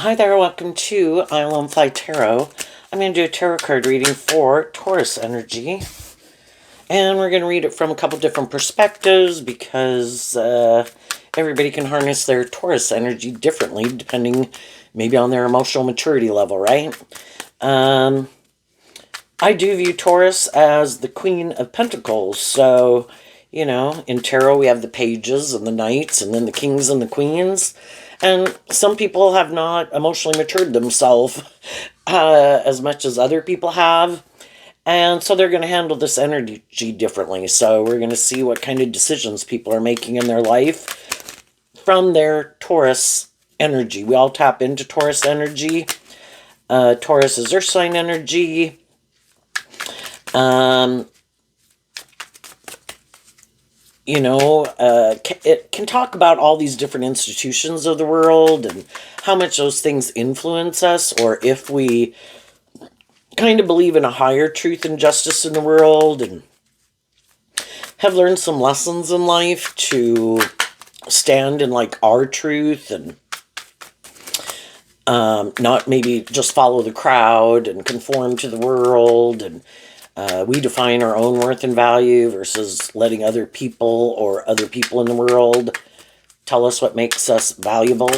Hi there, welcome to Island Fly Tarot. I'm going to do a tarot card reading for Taurus energy. And we're going to read it from a couple different perspectives because everybody can harness their Taurus energy differently depending maybe on their emotional maturity level, right? I do view Taurus as the Queen of Pentacles. So, you know, in tarot we have the pages and the knights and then the kings and the queens. And some people have not emotionally matured themselves as much as other people have. And so they're going to handle this energy differently. So we're going to see what kind of decisions people are making in their life from their Taurus energy. We all tap into Taurus energy. Taurus is earth sign energy. It can talk about all these different institutions of the world and how much those things influence us, or if we kind of believe in a higher truth and justice in the world and have learned some lessons in life to stand in like our truth and not maybe just follow the crowd and conform to the world, and we define our own worth and value versus letting other people or other people in the world tell us what makes us valuable.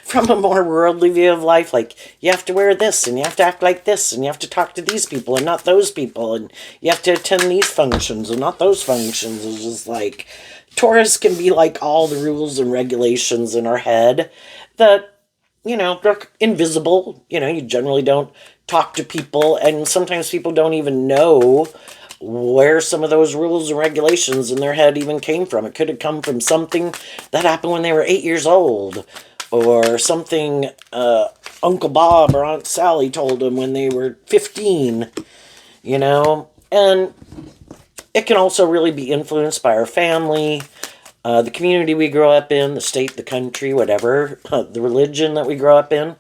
From a more worldly view of life, like you have to wear this and you have to act like this and you have to talk to these people and not those people and you have to attend these functions and not those functions. It's just like Taurus can be like all the rules and regulations in our head that, you know, they're invisible. You know, you generally don't talk to people, and sometimes people don't even know where some of those rules and regulations in their head even came from. It could have come from something that happened when they were 8 years old, or something Uncle Bob or Aunt Sally told them when they were 15, you know. And it can also really be influenced by our family, the community we grow up in, the state, the country, whatever, the religion that we grow up in.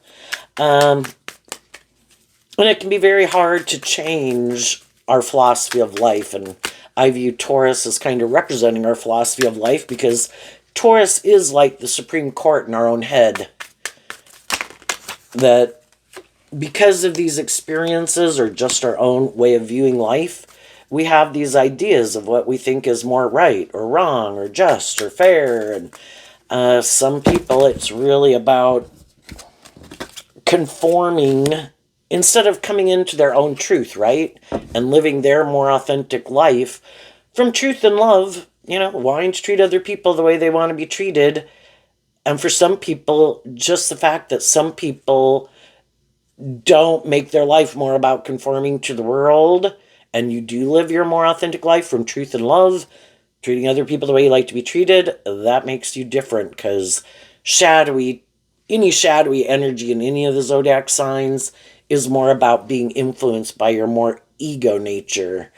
And it can be very hard to change our philosophy of life. And I view Taurus as kind of representing our philosophy of life because Taurus is like the Supreme Court in our own head. That because of these experiences or just our own way of viewing life, we have these ideas of what we think is more right or wrong or just or fair. And some people, it's really about conforming instead of coming into their own truth, right? And living their more authentic life from truth and love, you know, wanting to treat other people the way they want to be treated. And for some people, just the fact that some people don't make their life more about conforming to the world, and you do live your more authentic life from truth and love, treating other people the way you like to be treated, that makes you different, because any shadowy energy in any of the zodiac signs is more about being influenced by your more ego nature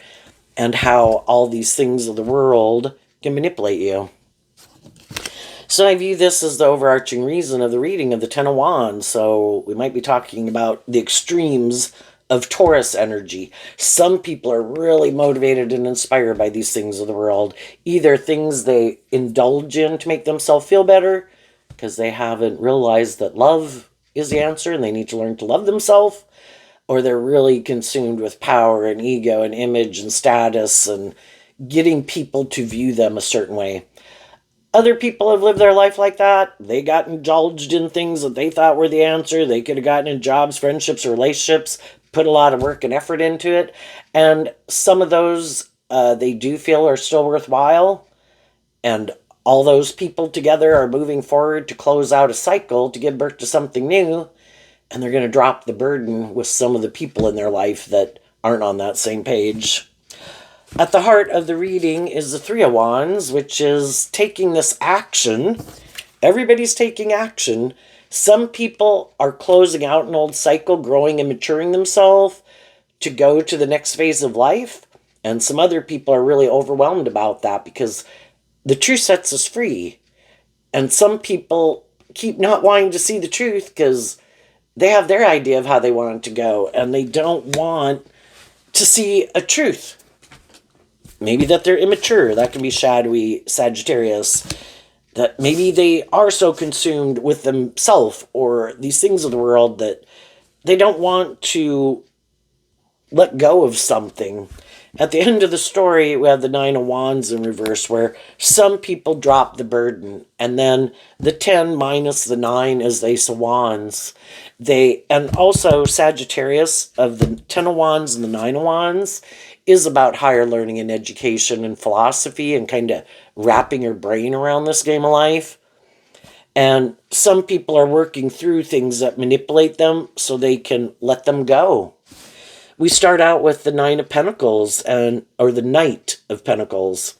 and how all these things of the world can manipulate you. So I view this as the overarching reason of the reading of the Ten of Wands. So we might be talking about the extremes of Taurus energy. Some people are really motivated and inspired by these things of the world. Either things they indulge in to make themselves feel better because they haven't realized that love is the answer and they need to learn to love themselves, or they're really consumed with power and ego and image and status and getting people to view them a certain way. Other people have lived their life like that. They got indulged in things that they thought were the answer. They could have gotten in jobs, friendships, or relationships, put a lot of work and effort into it. And some of those they do feel are still worthwhile. And all those people together are moving forward to close out a cycle to give birth to something new. And they're going to drop the burden with some of the people in their life that aren't on that same page. At the heart of the reading is the Three of Wands, which is taking this action. Everybody's taking action. Some people are closing out an old cycle, growing and maturing themselves to go to the next phase of life. And some other people are really overwhelmed about that because the truth sets us free. And some people keep not wanting to see the truth because they have their idea of how they want it to go, and they don't want to see a truth. Maybe that they're immature. That can be shadowy Sagittarius. That maybe they are so consumed with themselves or these things of the world that they don't want to let go of something. At the end of the story, we have the Nine of Wands in reverse, where some people drop the burden, and then the 10 minus the 9 is the Ace of Wands. And also Sagittarius of the 10 of Wands and the 9 of Wands is about higher learning and education and philosophy and kind of wrapping your brain around this game of life. And some people are working through things that manipulate them so they can let them go. We start out with the Nine of Pentacles or the Knight of Pentacles.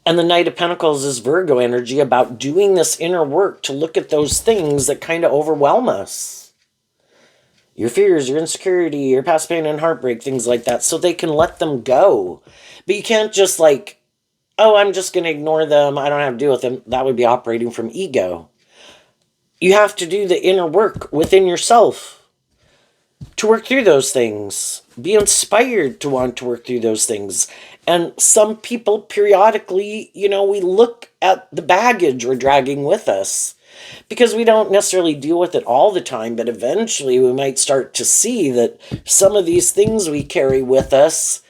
And the Knight of Pentacles is Virgo energy, about doing this inner work to look at those things that kind of overwhelm us. Your fears, your insecurity, your past pain and heartbreak, things like that, so they can let them go. But you can't just like, oh, I'm just going to ignore them, I don't have to deal with them. That would be operating from ego. You have to do the inner work within yourself to work through those things. Be inspired to want to work through those things. And some people periodically, we look at the baggage we're dragging with us because we don't necessarily deal with it all the time, but eventually we might start to see that some of these things we carry with us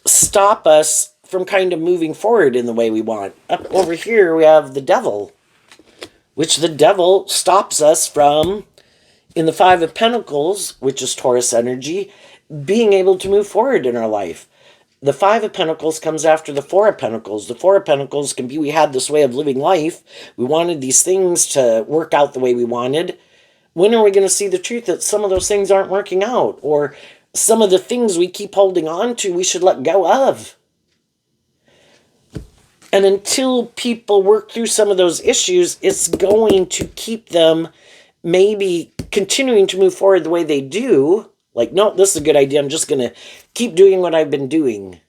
stop us from kind of moving forward in the way we want. Up over here we have the devil, which the devil stops us from, in the Five of Pentacles, which is Taurus energy, being able to move forward in our life. The Five of Pentacles comes after the Four of Pentacles. The Four of Pentacles can be, we had this way of living life. We wanted these things to work out the way we wanted. When are we going to see the truth that some of those things aren't working out? Or some of the things we keep holding on to, we should let go of. And until people work through some of those issues, it's going to keep them maybe continuing to move forward the way they do. Like, no, this is a good idea. I'm just going to keep doing what I've been doing.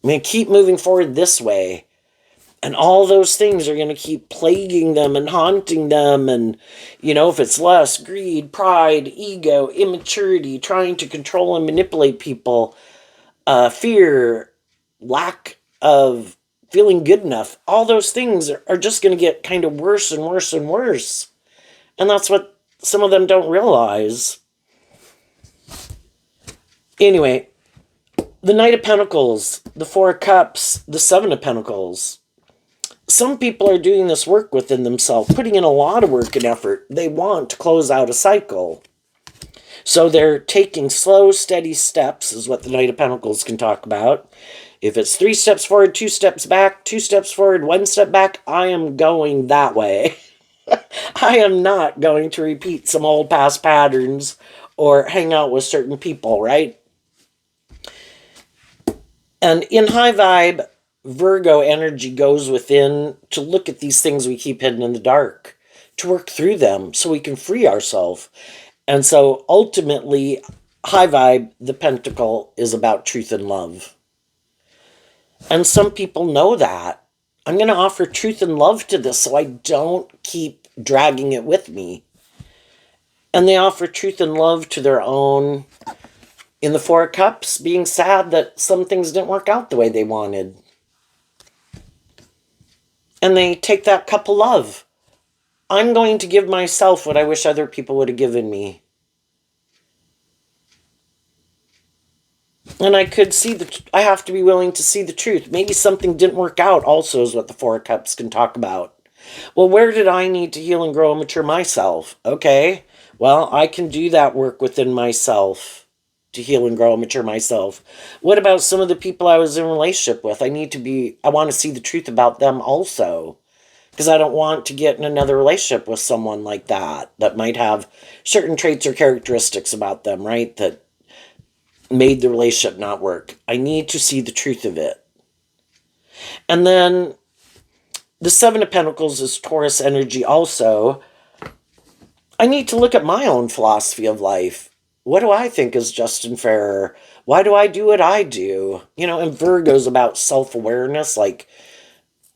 I'm going to keep moving forward this way. And all those things are going to keep plaguing them and haunting them. And, if it's lust, greed, pride, ego, immaturity, trying to control and manipulate people, fear, lack of feeling good enough, all those things are just going to get kind of worse and worse and worse. And that's what some of them don't realize. Anyway, the Knight of Pentacles, the Four of Cups, the Seven of Pentacles. Some people are doing this work within themselves, putting in a lot of work and effort. They want to close out a cycle. So they're taking slow, steady steps, is what the Knight of Pentacles can talk about. If it's 3 steps forward, 2 steps back, 2 steps forward, 1 step back, I am going that way. I am not going to repeat some old past patterns or hang out with certain people, right? And in high vibe, Virgo energy goes within to look at these things we keep hidden in the dark, to work through them so we can free ourselves. And so ultimately, high vibe, the pentacle, is about truth and love. And some people know that. I'm going to offer truth and love to this so I don't keep dragging it with me. And they offer truth and love to their own, in the Four of Cups, being sad that some things didn't work out the way they wanted. And they take that cup of love. I'm going to give myself what I wish other people would have given me. And I could see I have to be willing to see the truth. Maybe something didn't work out also, is what the Four of Cups can talk about. Well, where did I need to heal and grow and mature myself? Okay, well, I can do that work within myself to heal and grow and mature myself. What about some of the people I was in a relationship with? I want to see the truth about them also. Because I don't want to get in another relationship with someone like that might have certain traits or characteristics about them, right? That made the relationship not work. I need to see the truth of it. And then the Seven of Pentacles is Taurus energy also. I need to look at my own philosophy of life. What do I think is just and fair? Why do I do what I do? And Virgo's about self-awareness, like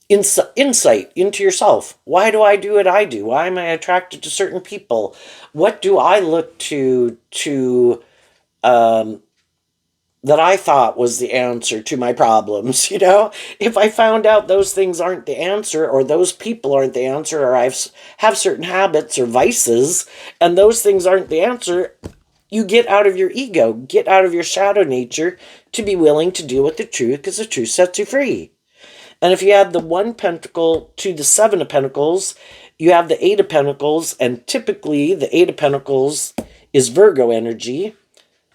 insight into yourself. Why do I do what I do? Why am I attracted to certain people? What do I look to that I thought was the answer to my problems, you know? If I found out those things aren't the answer, or those people aren't the answer, or have certain habits or vices, and those things aren't the answer, you get out of your ego, get out of your shadow nature to be willing to deal with the truth, because the truth sets you free. And if you add the 1 pentacle to the 7 of Pentacles, you have the 8 of Pentacles, and typically the 8 of Pentacles is Virgo energy.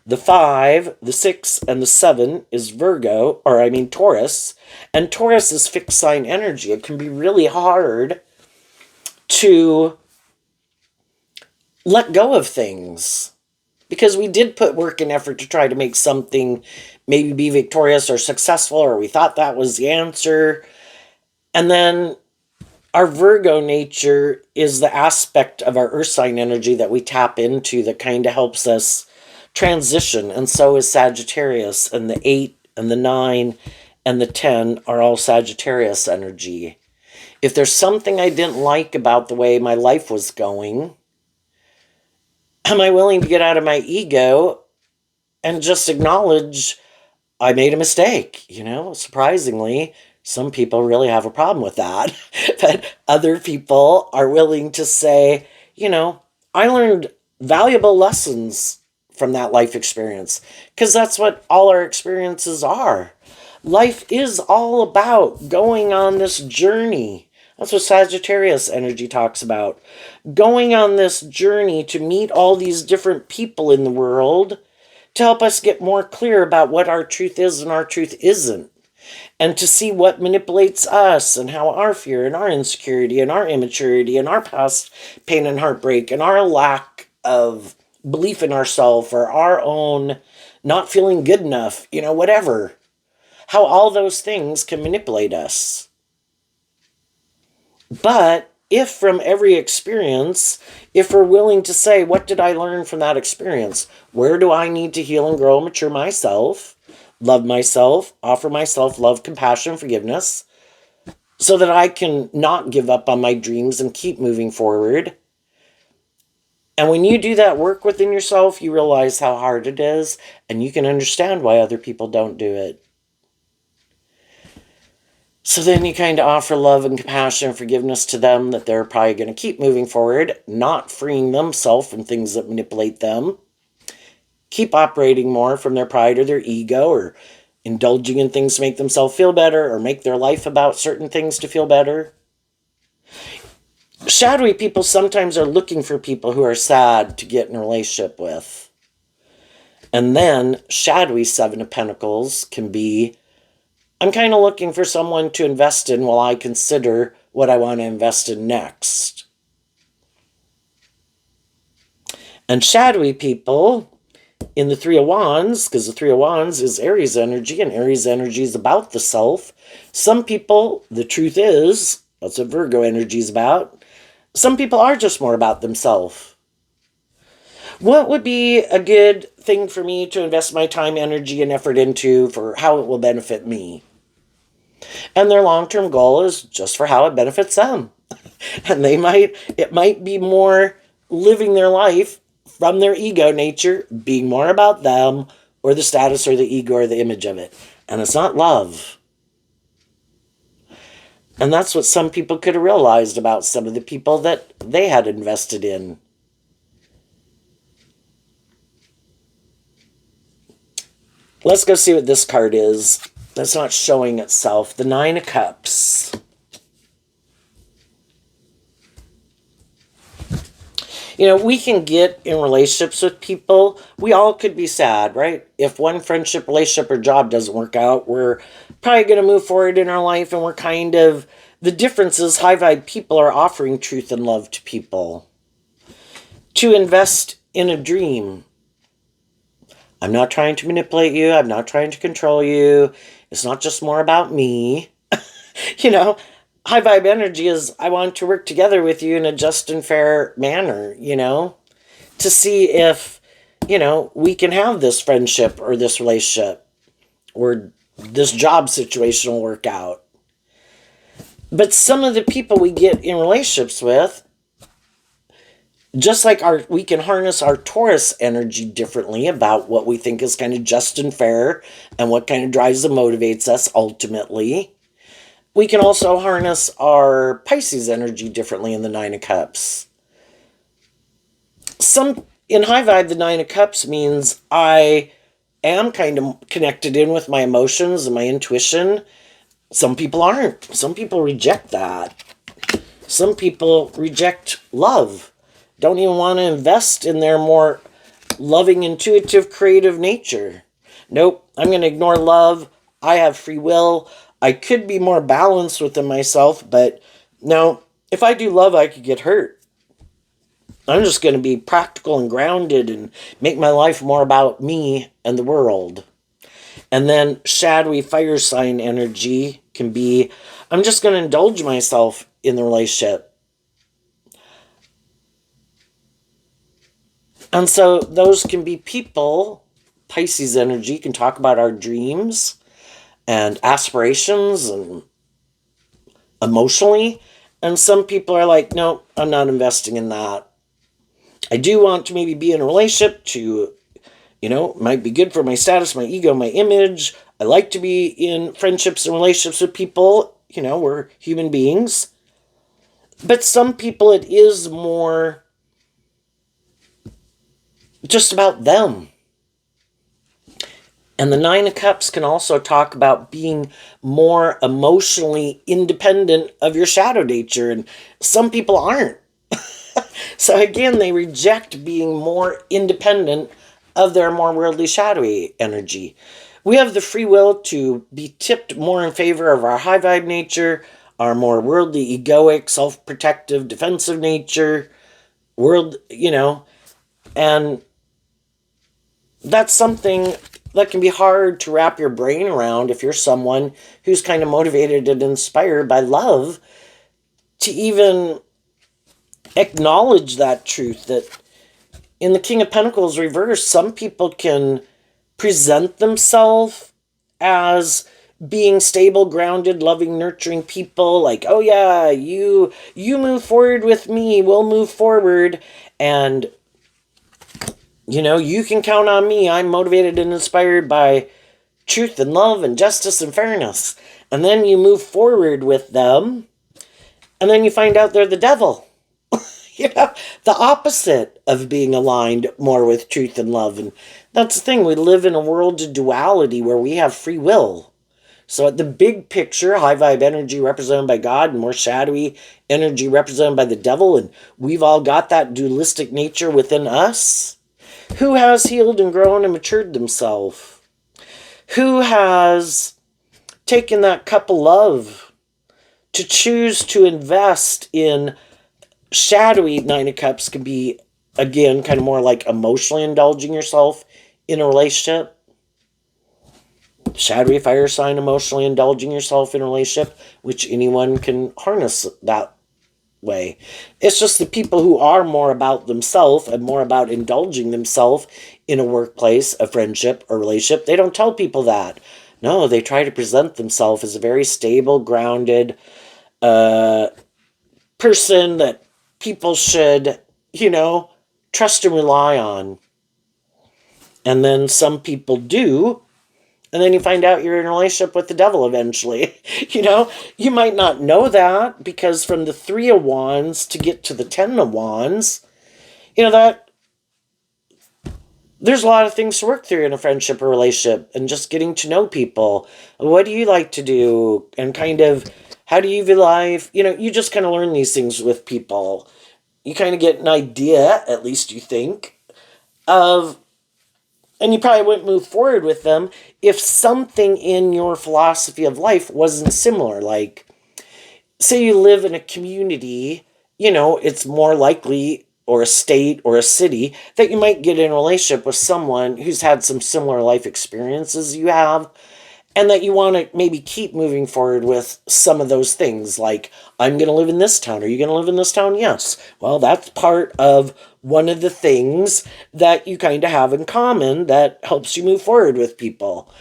The 5, the 6, and the 7 is Taurus. And Taurus is fixed sign energy. It can be really hard to let go of things, because we did put work and effort to try to make something maybe be victorious or successful, or we thought that was the answer. And then our Virgo nature is the aspect of our earth sign energy that we tap into that kind of helps us transition. And so is Sagittarius, and the 8 and the 9 and the 10 are all Sagittarius energy. If there's something I didn't like about the way my life was going, am I willing to get out of my ego and just acknowledge I made a mistake? Surprisingly, some people really have a problem with that. But other people are willing to say, I learned valuable lessons from that life experience, because that's what all our experiences are. Life is all about going on this journey. That's what Sagittarius energy talks about. Going on this journey to meet all these different people in the world to help us get more clear about what our truth is and our truth isn't. And to see what manipulates us, and how our fear and our insecurity and our immaturity and our past pain and heartbreak and our lack of belief in ourselves, or our own not feeling good enough, whatever. How all those things can manipulate us. But if from every experience, if we're willing to say, what did I learn from that experience? Where do I need to heal and grow and mature myself? Love myself, offer myself love, compassion, forgiveness, so that I can not give up on my dreams and keep moving forward. And when you do that work within yourself, you realize how hard it is, and you can understand why other people don't do it. So then you kind of offer love and compassion and forgiveness to them, that they're probably going to keep moving forward, not freeing themselves from things that manipulate them. Keep operating more from their pride or their ego, or indulging in things to make themselves feel better, or make their life about certain things to feel better. Shadowy people sometimes are looking for people who are sad to get in a relationship with. And then shadowy 7 of Pentacles can be, I'm kind of looking for someone to invest in while I consider what I want to invest in next. And shadowy people in the 3 of Wands, because the 3 of Wands is Aries energy, and Aries energy is about the self. Some people, the truth is, that's what Virgo energy is about. Some people are just more about themselves. What would be a good thing for me to invest my time, energy, and effort into for how it will benefit me? And their long-term goal is just for how it benefits them. And it might be more living their life from their ego nature, being more about them, or the status or the ego or the image of it. And it's not love. And that's what some people could have realized about some of the people that they had invested in. Let's go see what this card is. That's not showing itself. The 9 of Cups. We can get in relationships with people. We all could be sad, right? If one friendship, relationship, or job doesn't work out, we're probably going to move forward in our life, and the difference is high vibe people are offering truth and love to people. To invest in a dream. I'm not trying to manipulate you. I'm not trying to control you. It's not just more about me. High vibe energy is, I want to work together with you in a just and fair manner, to see if, we can have this friendship or this relationship or this job situation will work out. But some of the people we get in relationships with, Just like we can harness our Taurus energy differently about what we think is kind of just and fair and what kind of drives and motivates us ultimately. We can also harness our Pisces energy differently in the Nine of Cups. Some in high vibe, the Nine of Cups means I am kind of connected in with my emotions and my intuition. Some people aren't. Some people reject that. Some people reject love, don't even want to invest in their more loving, intuitive, creative nature. Nope, I'm going to ignore love. I have free will. I could be more balanced within myself, but no, if I do love, I could get hurt. I'm just going to be practical and grounded and make my life more about me and the world. And then shadowy fire sign energy can be I'm just going to indulge myself in the relationship. And so those can be people. Pisces energy can talk about our dreams and aspirations and emotionally. And some people are like, no, I'm not investing in that. I do want to maybe be in a relationship to, might be good for my status, my ego, my image. I like to be in friendships and relationships with people. We're human beings. But some people, it is more just about them. And the Nine of Cups can also talk about being more emotionally independent of your shadow nature. And some people aren't. So again, they reject being more independent of their more worldly, shadowy energy. We have the free will to be tipped more in favor of our high vibe nature, our more worldly, egoic, self-protective, defensive nature, and that's something that can be hard to wrap your brain around if you're someone who's kind of motivated and inspired by love, to even acknowledge that truth that in the King of Pentacles reverse, some people can present themselves as being stable, grounded, loving, nurturing people, like, oh yeah, you move forward with me, we'll move forward, and you can count on me. I'm motivated and inspired by truth and love and justice and fairness. And then you move forward with them, and then you find out they're the devil. The opposite of being aligned more with truth and love. And that's the thing. We live in a world of duality where we have free will. So at the big picture, high vibe energy represented by God and more shadowy energy represented by the devil. And we've all got that dualistic nature within us. Who has healed and grown and matured themselves? Who has taken that cup of love to choose to invest in shadowy Nine of Cups? Can be, again, kind of more like emotionally indulging yourself in a relationship. Shadowy fire sign, emotionally indulging yourself in a relationship, which anyone can harness that way. It's just the people who are more about themselves and more about indulging themselves in a workplace, a friendship, a relationship, they don't tell people that. No, they try to present themselves as a very stable, grounded person that people should, trust and rely on. And then some people do. And then you find out you're in a relationship with the devil eventually. You might not know that because from the Three of Wands to get to the Ten of Wands, that there's a lot of things to work through in a friendship or relationship and just getting to know people. What do you like to do? And kind of, how do you view life? You just kind of learn these things with people. You kind of get an idea, at least you think, of, and you probably wouldn't move forward with them if something in your philosophy of life wasn't similar. Like, say you live in a community, it's more likely, or a state or a city, that you might get in a relationship with someone who's had some similar life experiences you have, and that you want to maybe keep moving forward with some of those things. Like, I'm going to live in this town. Are you going to live in this town? Yes. Well, that's part of one of the things that you kind of have in common that helps you move forward with people.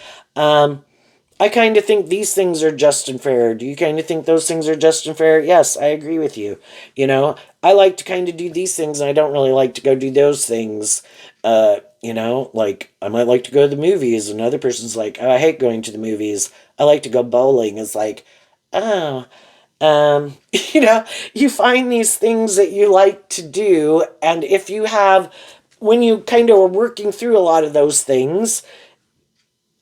I kind of think these things are just and fair. Do you kind of think those things are just and fair? Yes, I agree with you. I like to kind of do these things, and I don't really like to go do those things. Like I might like to go to the movies, and another person's like, oh, I hate going to the movies. I like to go bowling. It's like, oh, you know, you find these things that you like to do, and if you have, when you kind of are working through a lot of those things,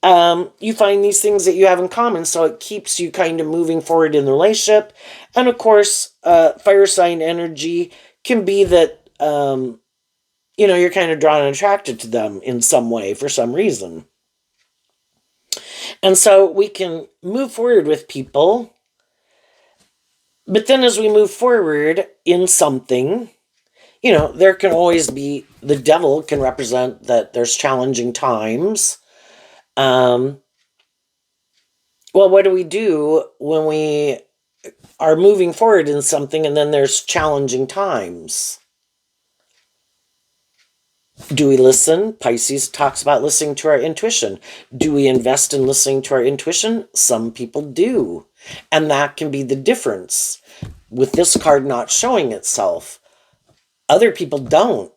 you find these things that you have in common, so it keeps you kind of moving forward in the relationship. And of course, fire sign energy can be that, you're kind of drawn and attracted to them in some way for some reason. And so we can move forward with people, but then as we move forward in something, there can always be, the devil can represent that there's challenging times. Um, well, what do we do when we are moving forward in something and then there's challenging times? Do we listen? Pisces talks about listening to our intuition. Do we invest in listening to our intuition? Some people do. And that can be the difference with this card not showing itself. Other people don't.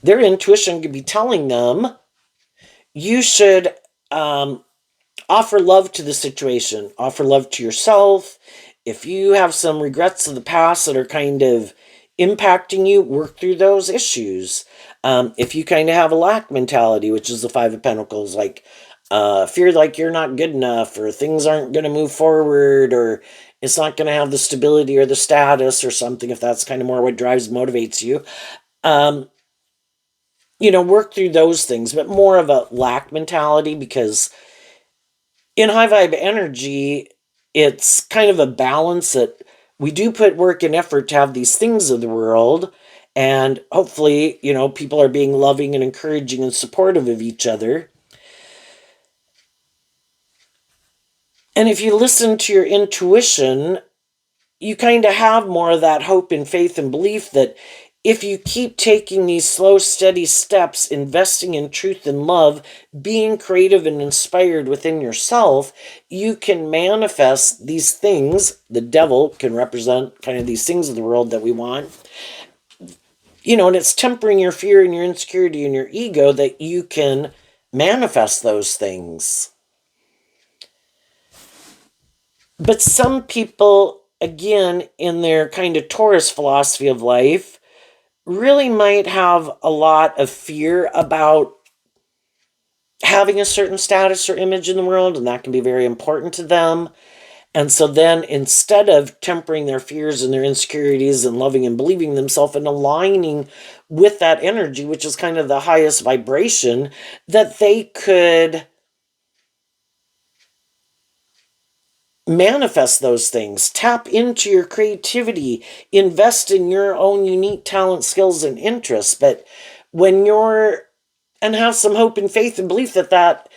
Their intuition could be telling them, you should offer love to the situation, offer love to yourself. If you have some regrets of the past that are kind of impacting you, work through those issues. If you kind of have a lack mentality, which is the Five of Pentacles, like fear like you're not good enough, or things aren't going to move forward, or it's not going to have the stability or the status or something, if that's kind of more what drives, motivates you, work through those things, but more of a lack mentality, because in high vibe energy, it's kind of a balance that we do put work and effort to have these things of the world. And hopefully, people are being loving and encouraging and supportive of each other. And if you listen to your intuition, you kind of have more of that hope and faith and belief that if you keep taking these slow, steady steps, investing in truth and love, being creative and inspired within yourself, you can manifest these things. The devil can represent kind of these things of the world that we want. And it's tempering your fear and your insecurity and your ego that you can manifest those things. But some people, again, in their kind of Taurus philosophy of life, really might have a lot of fear about having a certain status or image in the world, and that can be very important to them. And so then, instead of tempering their fears and their insecurities and loving and believing themselves and aligning with that energy, which is kind of the highest vibration, that they could manifest those things, tap into your creativity, invest in your own unique talent, skills, and interests. But when you're, and have some hope and faith and belief that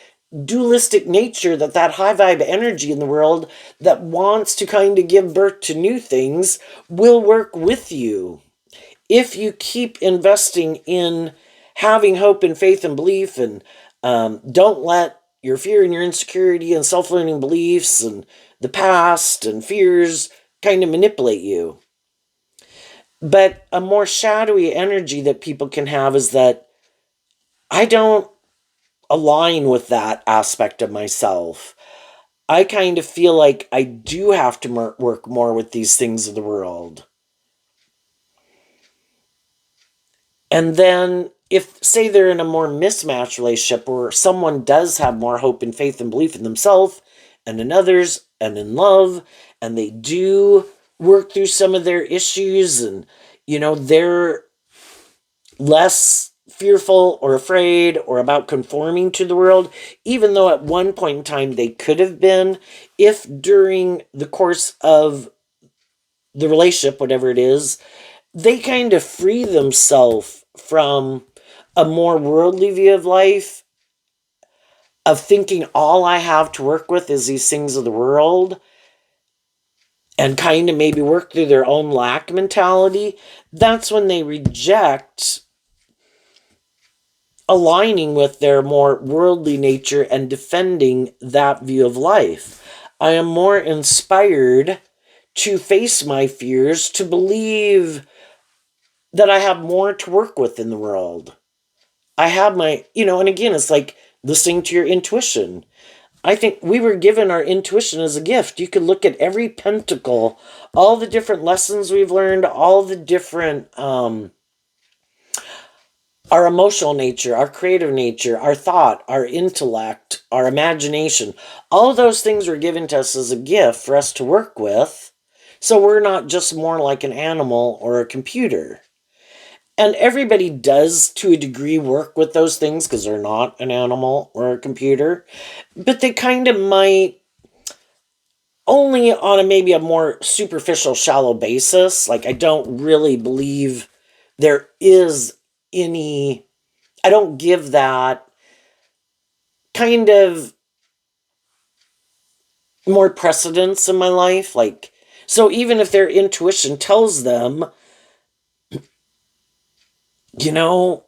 dualistic nature, that high vibe energy in the world that wants to kind of give birth to new things will work with you. If you keep investing in having hope and faith and belief, and don't let your fear and your insecurity and self-limiting beliefs and the past and fears kind of manipulate you. But a more shadowy energy that people can have is that I don't align with that aspect of myself. I kind of feel like I do have to work more with these things of the world. And then if, say, they're in a more mismatched relationship where someone does have more hope and faith and belief in themselves and in others and in love, and they do work through some of their issues, and they're less fearful or afraid or about conforming to the world, even though at one point in time they could have been, if during the course of the relationship, whatever it is, they kind of free themselves from a more worldly view of life, of thinking all I have to work with is these things of the world, and kind of maybe work through their own lack mentality, that's when they reject aligning with their more worldly nature and defending that view of life. I am more inspired to face my fears, to believe that I have more to work with in the world. I have my, and again, it's like listening to your intuition. I think we were given our intuition as a gift. You could look at every pentacle, all the different lessons we've learned, all the different, our emotional nature, our creative nature, our thought, our intellect, our imagination. All of those things were given to us as a gift for us to work with. So we're not just more like an animal or a computer. And everybody does, to a degree, work with those things because they're not an animal or a computer. But they kind of might only on maybe a more superficial, shallow basis. Like, I don't really believe there is any, I don't give that kind of more precedence in my life. Like, so even if their intuition tells them, you know,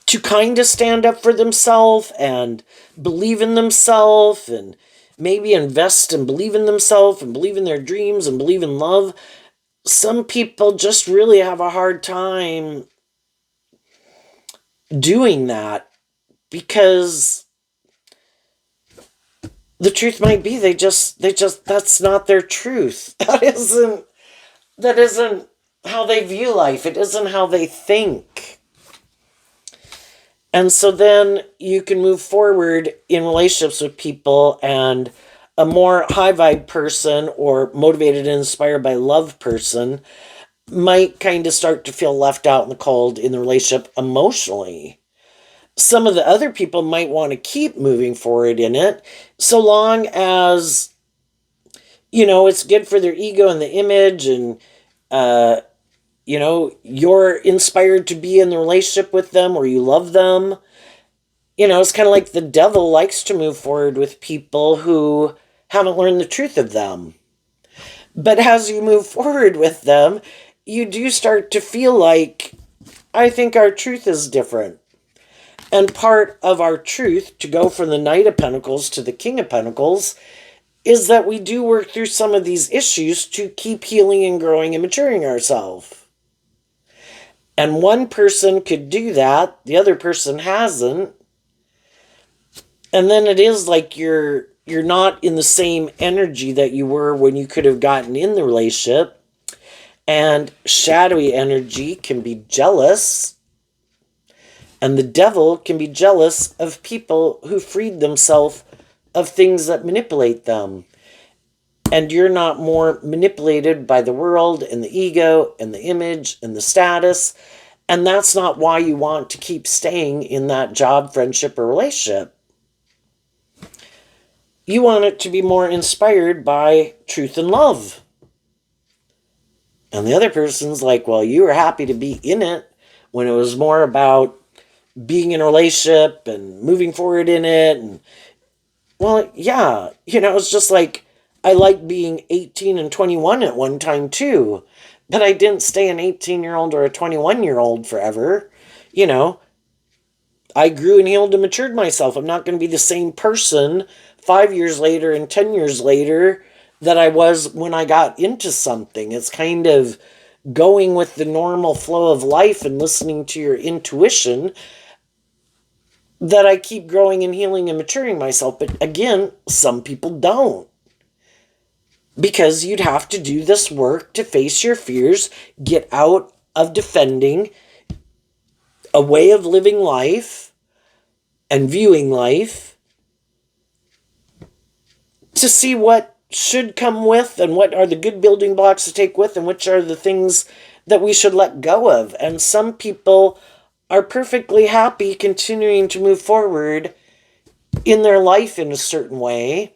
to kind of stand up for themselves and believe in themselves and maybe invest and believe in themselves and believe in their dreams and believe in love, some people just really have a hard time doing that because the truth might be they just that's not their truth. That isn't how they view life. It isn't how they think. And so then you can move forward in relationships with people, and a more high vibe person or motivated and inspired by love person might kind of start to feel left out in the cold in the relationship emotionally. Some of the other people might want to keep moving forward in it so long as, it's good for their ego and the image, and, you're inspired to be in the relationship with them or you love them. It's kind of like the devil likes to move forward with people who haven't learned the truth of them. But as you move forward with them, you do start to feel like, I think our truth is different. And part of our truth, to go from the Knight of Pentacles to the King of Pentacles, is that we do work through some of these issues to keep healing and growing and maturing ourselves. And one person could do that, the other person hasn't. And then it is like you're not in the same energy that you were when you could have gotten in the relationship. And shadowy energy can be jealous. And the devil can be jealous of people who freed themselves of things that manipulate them. And you're not more manipulated by the world and the ego and the image and the status. And that's not why you want to keep staying in that job, friendship, or relationship. You want it to be more inspired by truth and love. And the other person's like, well, you were happy to be in it when it was more about being in a relationship and moving forward in it. And, well, yeah, it's just like, I liked being 18 and 21 at one time too, but I didn't stay an 18-year-old or a 21-year-old forever. I grew and healed and matured myself. I'm not going to be the same person 5 years later and 10 years later that I was when I got into something. It's kind of going with the normal flow of life and listening to your intuition that I keep growing and healing and maturing myself. But again, some people don't. Because you'd have to do this work to face your fears, get out of defending a way of living life and viewing life, to see what should come with and what are the good building blocks to take with and which are the things that we should let go of. And some people are perfectly happy continuing to move forward in their life in a certain way,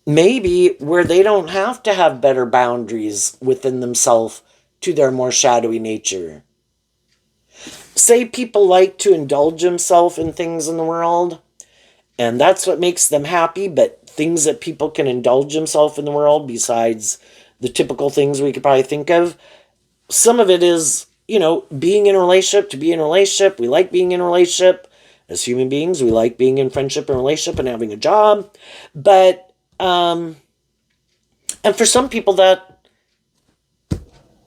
maybe where they don't have to have better boundaries within themselves to their more shadowy nature. Say people like to indulge themselves in things in the world, and that's what makes them happy, but things that people can indulge themselves in the world, besides the typical things we could probably think of, some of it is, being in a relationship to be in a relationship. We like being in a relationship. As human beings, we like being in friendship and relationship and having a job. But, and for some people,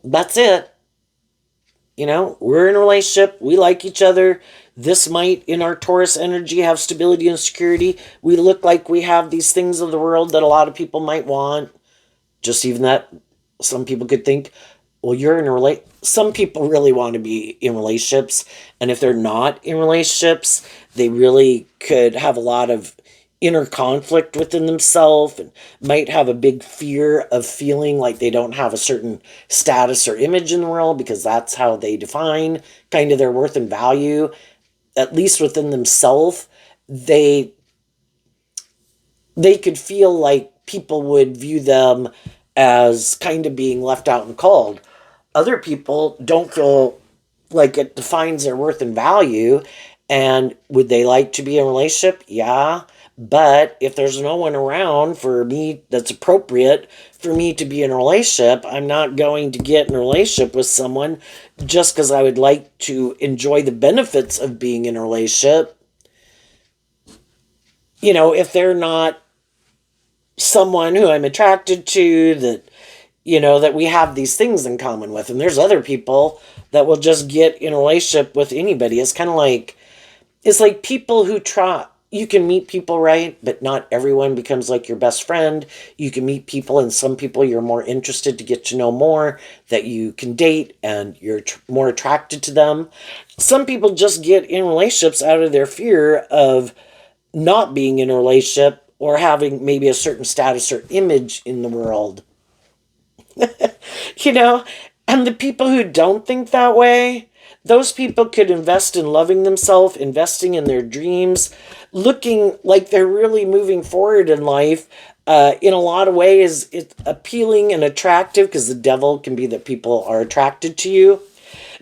that's it. We're in a relationship. We like each other. This might, in our Taurus energy, have stability and security. We look like we have these things of the world that a lot of people might want. Just even that some people could think, well, you're in a some people really want to be in relationships, and if they're not in relationships, they really could have a lot of inner conflict within themselves and might have a big fear of feeling like they don't have a certain status or image in the world, because that's how they define kind of their worth and value, at least within themselves. They could feel like people would view them as kind of being left out and cold. Other people don't feel like it defines their worth and value. And would they like to be in a relationship? Yeah. But if there's no one around for me that's appropriate for me to be in a relationship, I'm not going to get in a relationship with someone just because I would like to enjoy the benefits of being in a relationship. If they're not someone who I'm attracted to, that we have these things in common with. And there's other people that will just get in a relationship with anybody. It's like people who try. You can meet people, right? But not everyone becomes like your best friend. You can meet people, and some people you're more interested to get to know more, that you can date, and you're more attracted to them. Some people just get in relationships out of their fear of not being in a relationship or having maybe a certain status or image in the world. you know, and the people who don't think that way, those people could invest in loving themselves, investing in their dreams, looking like they're really moving forward in life. In a lot of ways, it's appealing and attractive, because the devil can be that people are attracted to you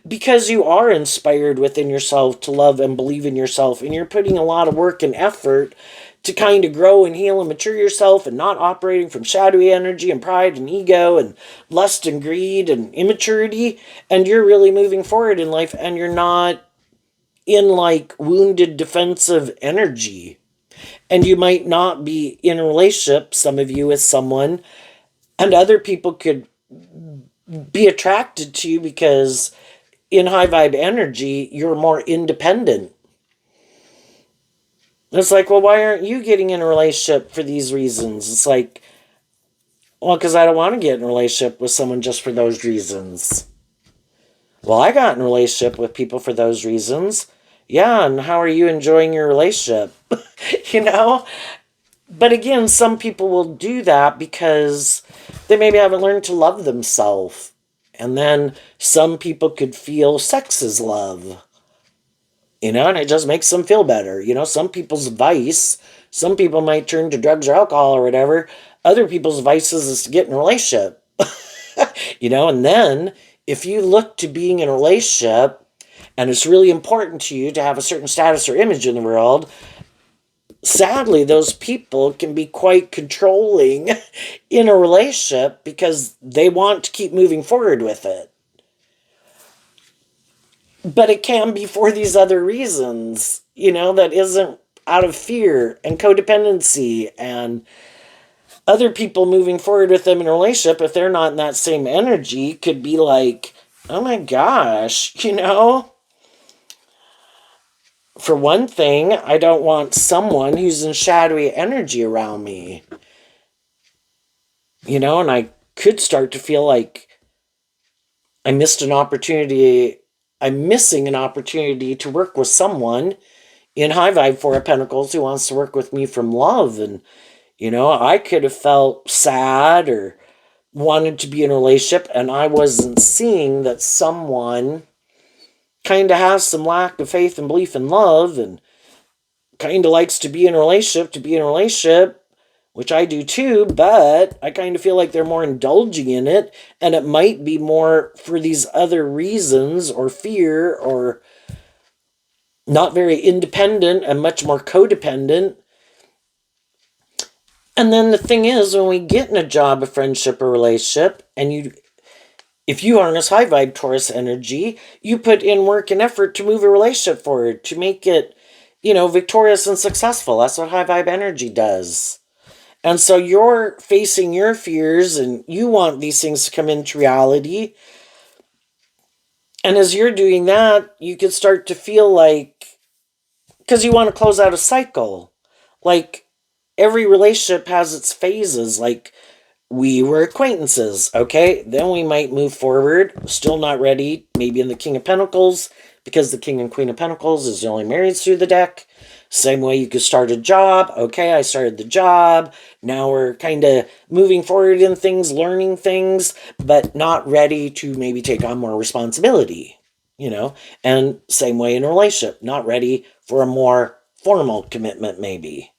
because you are inspired within yourself to love and believe in yourself, and you're putting a lot of work and effort to kind of grow and heal and mature yourself, and not operating from shadowy energy and pride and ego and lust and greed and immaturity. And you're really moving forward in life, and you're not in like wounded defensive energy. And you might not be in a relationship, some of you, with someone, and other people could be attracted to you because in high vibe energy, you're more independent. It's like, well, why aren't you getting in a relationship for these reasons? It's like, well, because I don't want to get in a relationship with someone just for those reasons. Well, I got in a relationship with people for those reasons. Yeah, and how are you enjoying your relationship? you know? But again, some people will do that because they maybe haven't learned to love themselves. And then some people could feel sex is love. And it just makes them feel better. Some people's vice, some people might turn to drugs or alcohol or whatever. Other people's vices is to get in a relationship. And then if you look to being in a relationship and it's really important to you to have a certain status or image in the world, sadly, those people can be quite controlling in a relationship because they want to keep moving forward with it. But it can be for these other reasons, that isn't out of fear and codependency and other people moving forward with them in a relationship. If they're not in that same energy, could be like, oh my gosh, For one thing, I don't want someone who's in shadowy energy around me. And I could start to feel like I missed an opportunity. I'm missing an opportunity to work with someone in high vibe Four of Pentacles who wants to work with me from love. And, I could have felt sad or wanted to be in a relationship, and I wasn't seeing that someone kind of has some lack of faith and belief in love and kind of likes to be in a relationship, which I do too, but I kind of feel like they're more indulging in it, and it might be more for these other reasons or fear or not very independent and much more codependent. And then the thing is, when we get in a job, a friendship, or relationship, and If you harness high vibe Taurus energy, you put in work and effort to move a relationship forward, to make it, victorious and successful. That's what high vibe energy does. And so you're facing your fears and you want these things to come into reality. And as you're doing that, you can start to feel like, because you want to close out a cycle. Like every relationship has its phases. Like we were acquaintances, okay? Then we might move forward, still not ready, maybe in the King of Pentacles, because the King and Queen of Pentacles is the only marrieds through the deck. Same way you could start a job. Okay, I started the job. Now we're kind of moving forward in things, learning things, but not ready to maybe take on more responsibility, And same way in a relationship, not ready for a more formal commitment, maybe,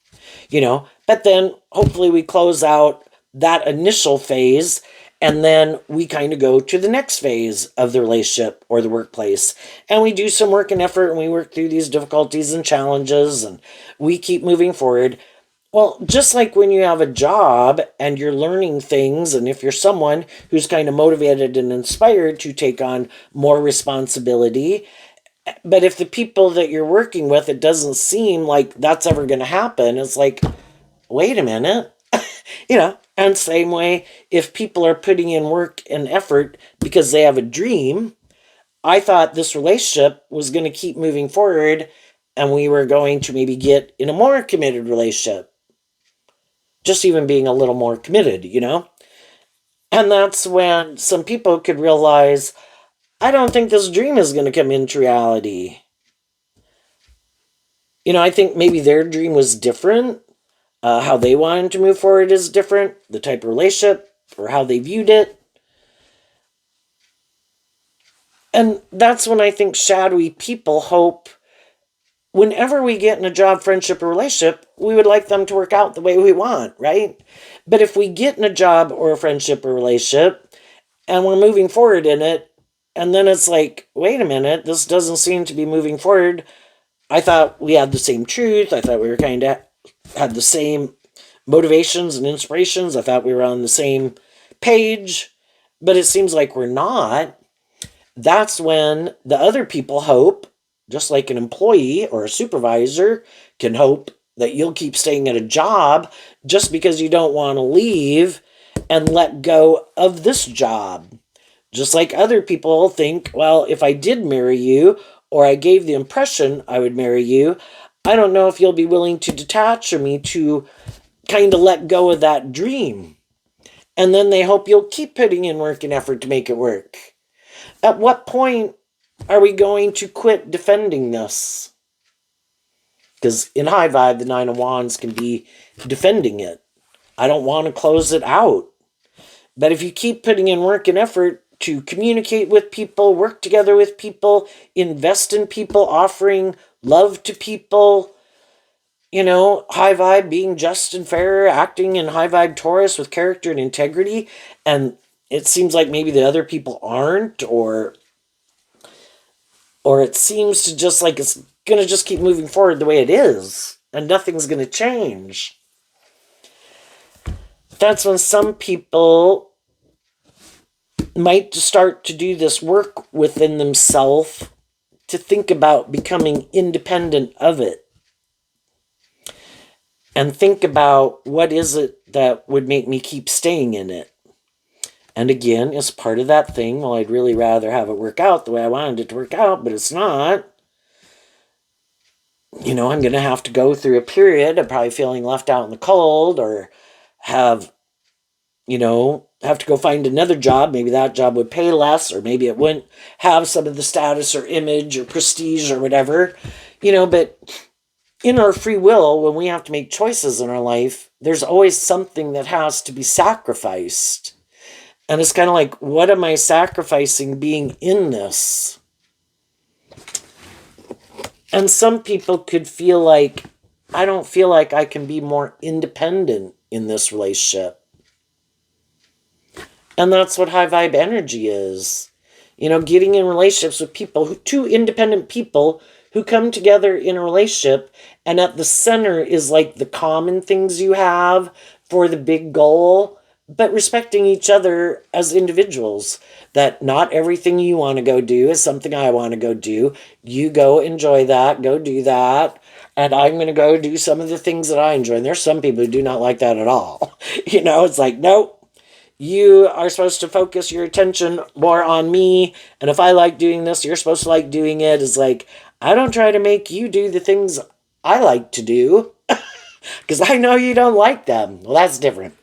But then hopefully we close out that initial phase, and then we kind of go to the next phase of the relationship or the workplace. And we do some work and effort and we work through these difficulties and challenges and we keep moving forward. Well, just like when you have a job and you're learning things, and if you're someone who's kind of motivated and inspired to take on more responsibility, but if the people that you're working with, it doesn't seem like that's ever going to happen, it's like, wait a minute. And same way, if people are putting in work and effort because they have a dream, I thought this relationship was going to keep moving forward and we were going to maybe get in a more committed relationship. Just even being a little more committed, And that's when some people could realize, I don't think this dream is going to come into reality. I think maybe their dream was different. How they wanted to move forward is different. The type of relationship or how they viewed it. And that's when I think shadowy people hope whenever we get in a job, friendship, or relationship, we would like them to work out the way we want, right? But if we get in a job or a friendship or relationship and we're moving forward in it, and then it's like, wait a minute, this doesn't seem to be moving forward. I thought we had the same truth. I thought we were kind of had the same motivations and inspirations. I thought we were on the same page, but it seems like we're not. That's when the other people hope, just like an employee or a supervisor can hope that you'll keep staying at a job just because you don't want to leave and let go of this job. Just like other people think, well, if I did marry you or I gave the impression I would marry you, I don't know if you'll be willing to detach from me to kind of let go of that dream. And then they hope you'll keep putting in work and effort to make it work. At what point are we going to quit defending this? Because in high vibe, the Nine of Wands can be defending it. I don't want to close it out. But if you keep putting in work and effort to communicate with people, work together with people, invest in people, offering love to people, high vibe, being just and fair, acting in high vibe Taurus with character and integrity, and it seems like maybe the other people aren't, or it seems to just like it's going to just keep moving forward the way it is, and nothing's going to change. That's when some people might start to do this work within themselves to think about becoming independent of it. And think about, what is it that would make me keep staying in it? And again, as part of that thing, well, I'd really rather have it work out the way I wanted it to work out, but it's not. I'm going to have to go through a period of probably feeling left out in the cold, or have to go find another job. Maybe that job would pay less, or maybe it wouldn't have some of the status or image or prestige or whatever, but in our free will, when we have to make choices in our life, there's always something that has to be sacrificed. And it's kind of like, what am I sacrificing being in this? And some people could feel like, I don't feel like I can be more independent in this relationship. And that's what high vibe energy is. Getting in relationships with people, two independent people who come together in a relationship, and at the center is like the common things you have for the big goal, but respecting each other as individuals. That not everything you want to go do is something I want to go do. You go enjoy that, go do that. And I'm going to go do some of the things that I enjoy. And there's some people who do not like that at all. It's like, nope, you are supposed to focus your attention more on me. And if I like doing this, you're supposed to like doing it. It's like, I don't try to make you do the things I like to do because I know you don't like them. Well, that's different,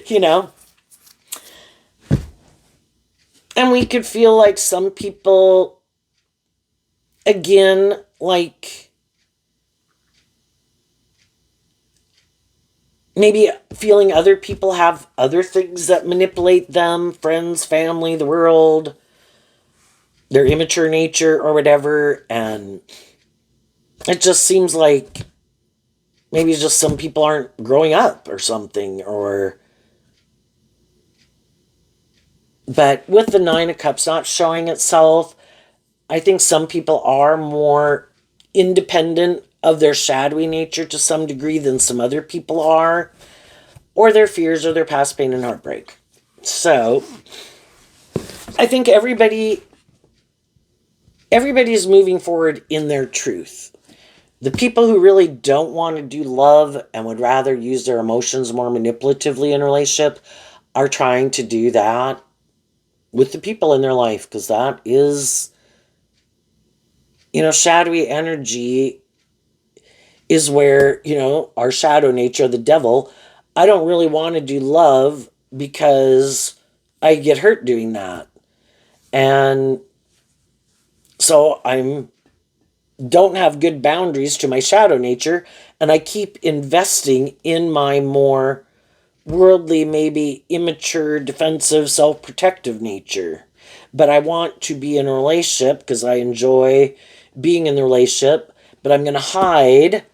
you know? And we could feel like some people, again, like maybe feeling other people have other things that manipulate them, friends, family, the world, their immature nature or whatever. And it just seems like maybe it's just some people aren't growing up or something, or... But with the Nine of Cups not showing itself, I think some people are more independent of their shadowy nature to some degree than some other people are, or their fears or their past pain and heartbreak. So, I think everybody's moving forward in their truth. The people who really don't want to do love and would rather use their emotions more manipulatively in a relationship are trying to do that with the people in their life, because that is, shadowy energy is where, our shadow nature, the devil, I don't really want to do love because I get hurt doing that. And so don't have good boundaries to my shadow nature, and I keep investing in my more worldly, maybe immature, defensive, self-protective nature. But I want to be in a relationship because I enjoy being in the relationship, but I'm going to hide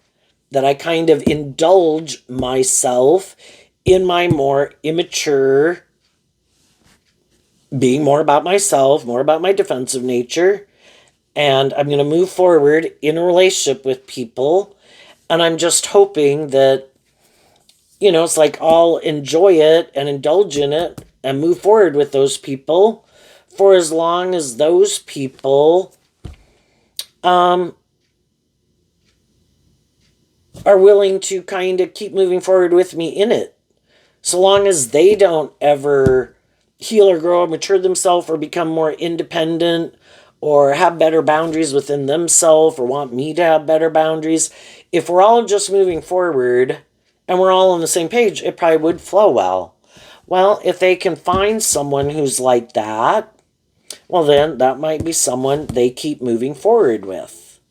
that I kind of indulge myself in my more immature, being more about myself, more about my defensive nature. And I'm going to move forward in a relationship with people. And I'm just hoping that, it's like I'll enjoy it and indulge in it and move forward with those people for as long as those people are willing to kind of keep moving forward with me in it. So long as they don't ever heal or grow or mature themselves or become more independent or have better boundaries within themselves or want me to have better boundaries. If we're all just moving forward and we're all on the same page, it probably would flow well. Well, if they can find someone who's like that, well then that might be someone they keep moving forward with.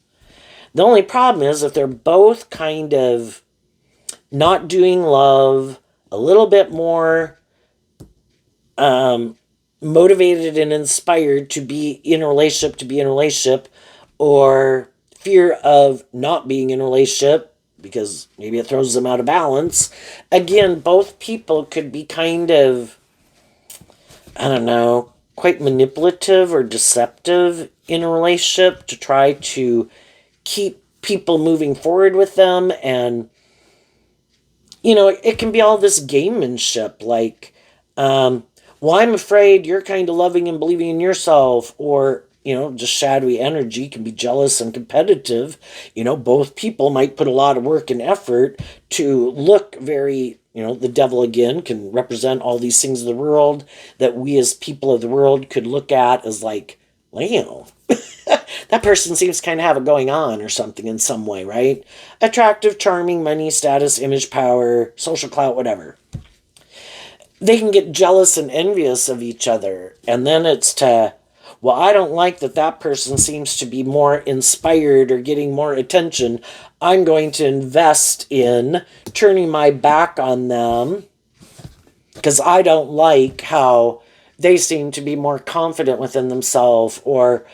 The only problem is if they're both kind of not doing love, a little bit more motivated and inspired to be in a relationship, or fear of not being in a relationship because maybe it throws them out of balance. Again, both people could be kind of, I don't know, quite manipulative or deceptive in a relationship to try to keep people moving forward with them. And, it can be all this gamemanship, like, well, I'm afraid you're kind of loving and believing in yourself, or, just shadowy energy can be jealous and competitive. Both people might put a lot of work and effort to look very, the devil again can represent all these things of the world that we as people of the world could look at as like, wow, that person seems to kind of have it going on or something in some way, right? Attractive, charming, money, status, image, power, social clout, whatever. They can get jealous and envious of each other. And then it's well, I don't like that person seems to be more inspired or getting more attention. I'm going to invest in turning my back on them because I don't like how they seem to be more confident within themselves, or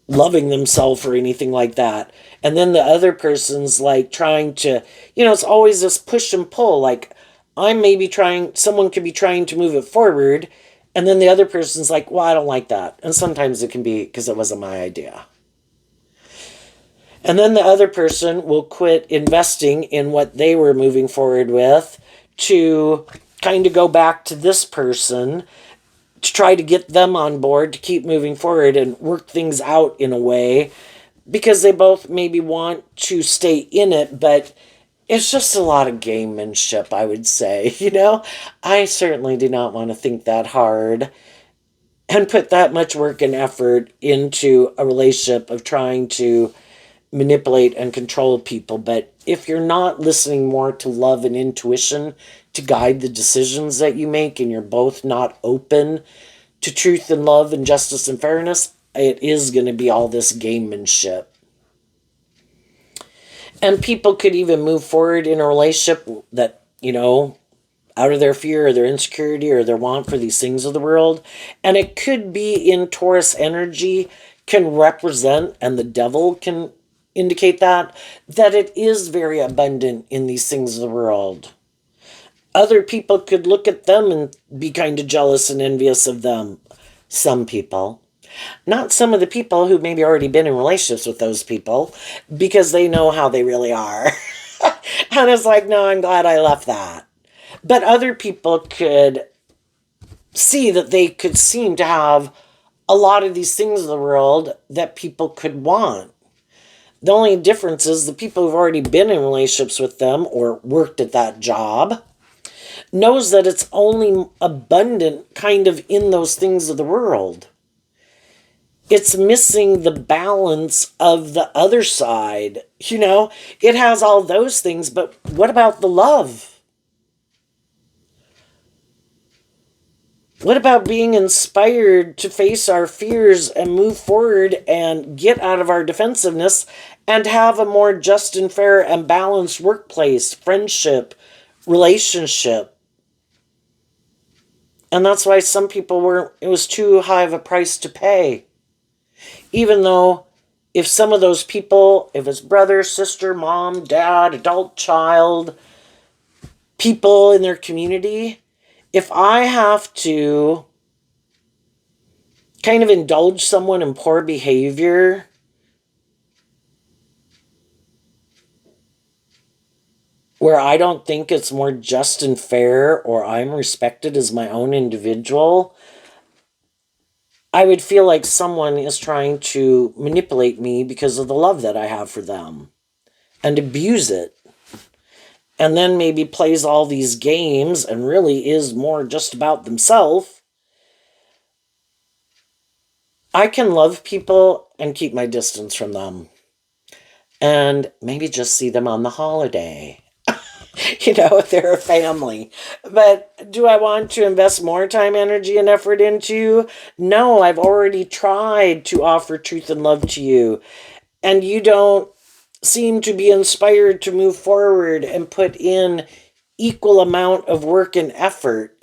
loving themselves or anything like that. And then the other person's like trying to, it's always this push and pull. Like someone could be trying to move it forward, and then the other person's like, well, I don't like that. And sometimes it can be because it wasn't my idea. And then the other person will quit investing in what they were moving forward with to kind of go back to this person to try to get them on board to keep moving forward and work things out in a way because they both maybe want to stay in it, but it's just a lot of gamemanship, I would say. I certainly do not want to think that hard and put that much work and effort into a relationship of trying to manipulate and control people. But if you're not listening more to love and intuition to guide the decisions that you make, and you're both not open to truth and love and justice and fairness, it is going to be all this gamemanship. And people could even move forward in a relationship that, out of their fear or their insecurity or their want for these things of the world. And it could be in Taurus energy, can represent, and the devil can indicate that it is very abundant in these things of the world. Other people could look at them and be kind of jealous and envious of them. Some people. Not some of the people who maybe already been in relationships with those people because they know how they really are. And it's like, no, I'm glad I left that. But other people could see that they could seem to have a lot of these things in the world that people could want. The only difference is the people who've already been in relationships with them or worked at that job knows that it's only abundant kind of in those things of the world. It's missing the balance of the other side. It has all those things, but what about the love? What about being inspired to face our fears and move forward and get out of our defensiveness and have a more just and fair and balanced workplace, friendship, relationship? And that's why some people it was too high of a price to pay. Even though if some of those people, if it's brother, sister, mom, dad, adult child, people in their community, if I have to kind of indulge someone in poor behavior, where I don't think it's more just and fair or I'm respected as my own individual, I would feel like someone is trying to manipulate me because of the love that I have for them and abuse it. And then maybe plays all these games and really is more just about themselves. I can love people and keep my distance from them. And maybe just see them on the holiday. They're a family. But do I want to invest more time, energy, and effort into? No, I've already tried to offer truth and love to you. And you don't seem to be inspired to move forward and put in equal amount of work and effort,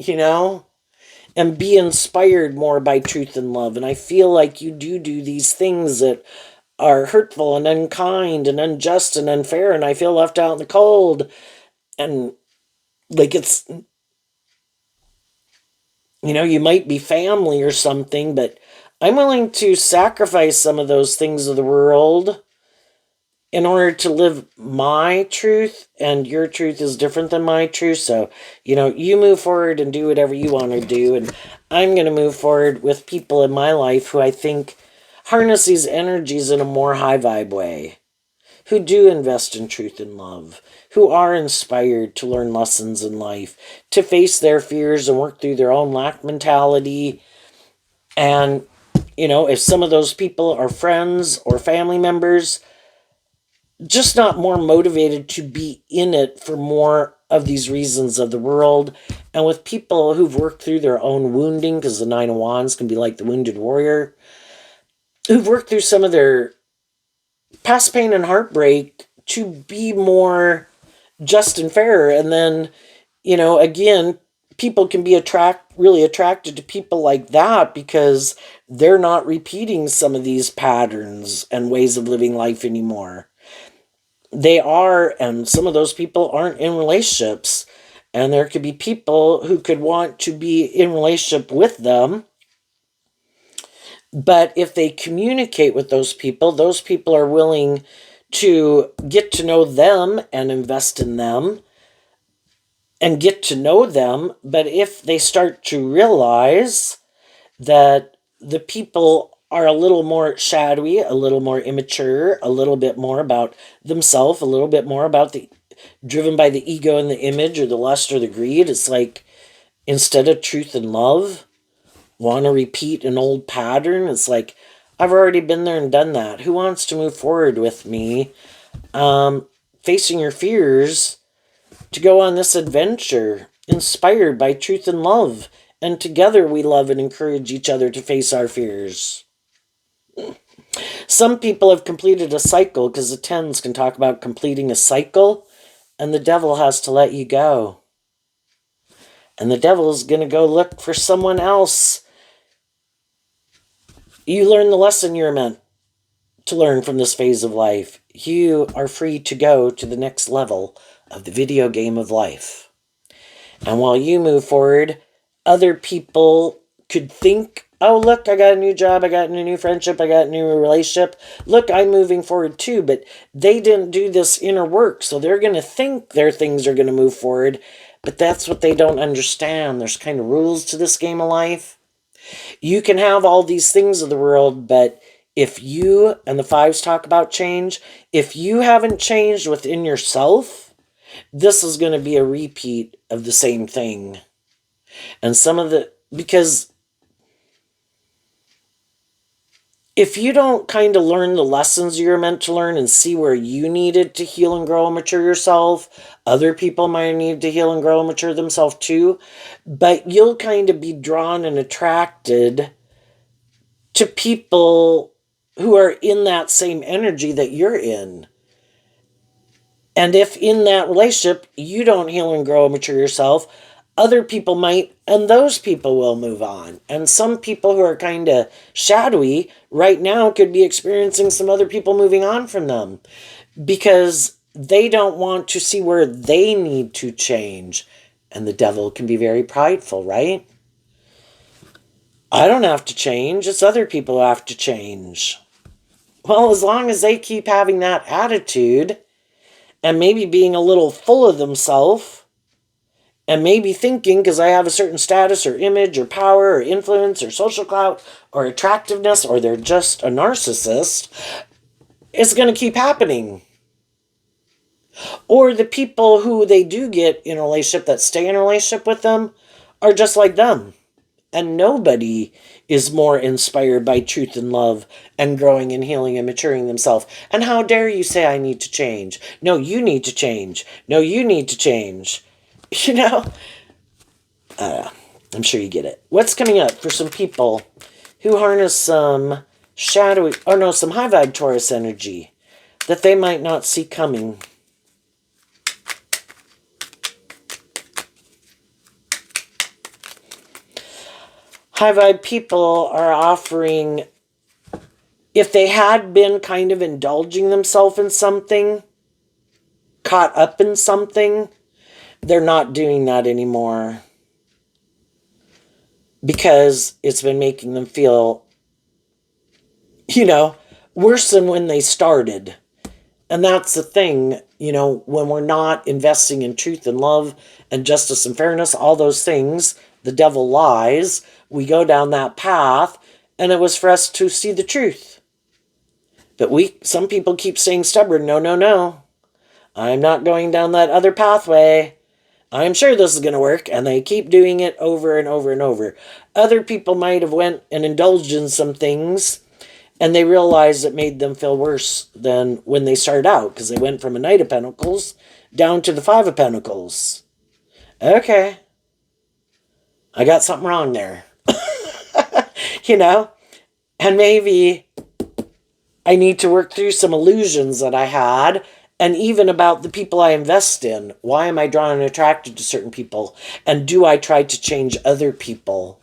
and be inspired more by truth and love. And I feel like you do these things that are hurtful and unkind and unjust and unfair, and I feel left out in the cold. And like it's, you might be family or something, but I'm willing to sacrifice some of those things of the world in order to live my truth, and your truth is different than my truth. So, you move forward and do whatever you want to do, and I'm going to move forward with people in my life who I think harness these energies in a more high vibe way, who do invest in truth and love, who are inspired to learn lessons in life, to face their fears and work through their own lack mentality. And, if some of those people are friends or family members, just not more motivated to be in it for more of these reasons of the world. And with people who've worked through their own wounding, because the Nine of Wands can be like the wounded warrior, who've worked through some of their past pain and heartbreak to be more just and fair. And then, again, people can be really attracted to people like that because they're not repeating some of these patterns and ways of living life anymore. They are, and some of those people aren't in relationships. And there could be people who could want to be in relationship with them. But if they communicate with those people are willing to get to know them and invest in them and get to know them. But if they start to realize that the people are a little more shadowy, a little more immature, a little bit more about themselves, a little bit more about the driven by the ego and the image or the lust or the greed, it's like instead of truth and love, want to repeat an old pattern. It's like, I've already been there and done that. Who wants to move forward with me? Facing your fears to go on this adventure, inspired by truth and love. And together we love and encourage each other to face our fears. Some people have completed a cycle, because the tens can talk about completing a cycle, and the devil has to let you go. And the devil's going to go look for someone else. You learn the lesson you're meant to learn from this phase of life. You are free to go to the next level of the video game of life. And while you move forward, other people could think, oh, look, I got a new job, I got a new friendship, I got a new relationship. Look, I'm moving forward too, but they didn't do this inner work, so they're going to think their things are going to move forward, but that's what they don't understand. There's kind of rules to this game of life. You can have all these things of the world, but if you, and the fives talk about change, if you haven't changed within yourself, this is going to be a repeat of the same thing. And because if you don't kind of learn the lessons you're meant to learn and see where you needed to heal and grow and mature yourself, other people might need to heal and grow and mature themselves too. But you'll kind of be drawn and attracted to people who are in that same energy that you're in. And if in that relationship you don't heal and grow and mature yourself, other people might, and those people will move on. And some people who are kind of shadowy right now could be experiencing some other people moving on from them because they don't want to see where they need to change. And the devil can be very prideful, right? I don't have to change. It's other people who have to change. Well, as long as they keep having that attitude and maybe being a little full of themselves, and maybe thinking, because I have a certain status or image or power or influence or social clout or attractiveness, or they're just a narcissist, it's going to keep happening. Or the people who they do get in a relationship that stay in a relationship with them are just like them. And nobody is more inspired by truth and love and growing and healing and maturing themselves. And how dare you say I need to change? No, you need to change. No, you need to change. You know, I'm sure you get it. What's coming up for some people who harness some shadowy, or no, some high vibe Taurus energy that they might not see coming? High vibe people are offering, if they had been kind of indulging themselves in something, caught up in something, they're not doing that anymore because it's been making them feel, worse than when they started. And that's the thing, when we're not investing in truth and love and justice and fairness, all those things, the devil lies, we go down that path, and it was for us to see the truth. But some people keep staying stubborn, no, I'm not going down that other pathway. I'm sure this is going to work, and they keep doing it over and over and over. Other people might have went and indulged in some things, and they realized it made them feel worse than when they started out, because they went from a Knight of Pentacles down to the Five of Pentacles. Okay. I got something wrong there. And maybe I need to work through some illusions that I had, and even about the people I invest in. Why am I drawn and attracted to certain people? And do I try to change other people?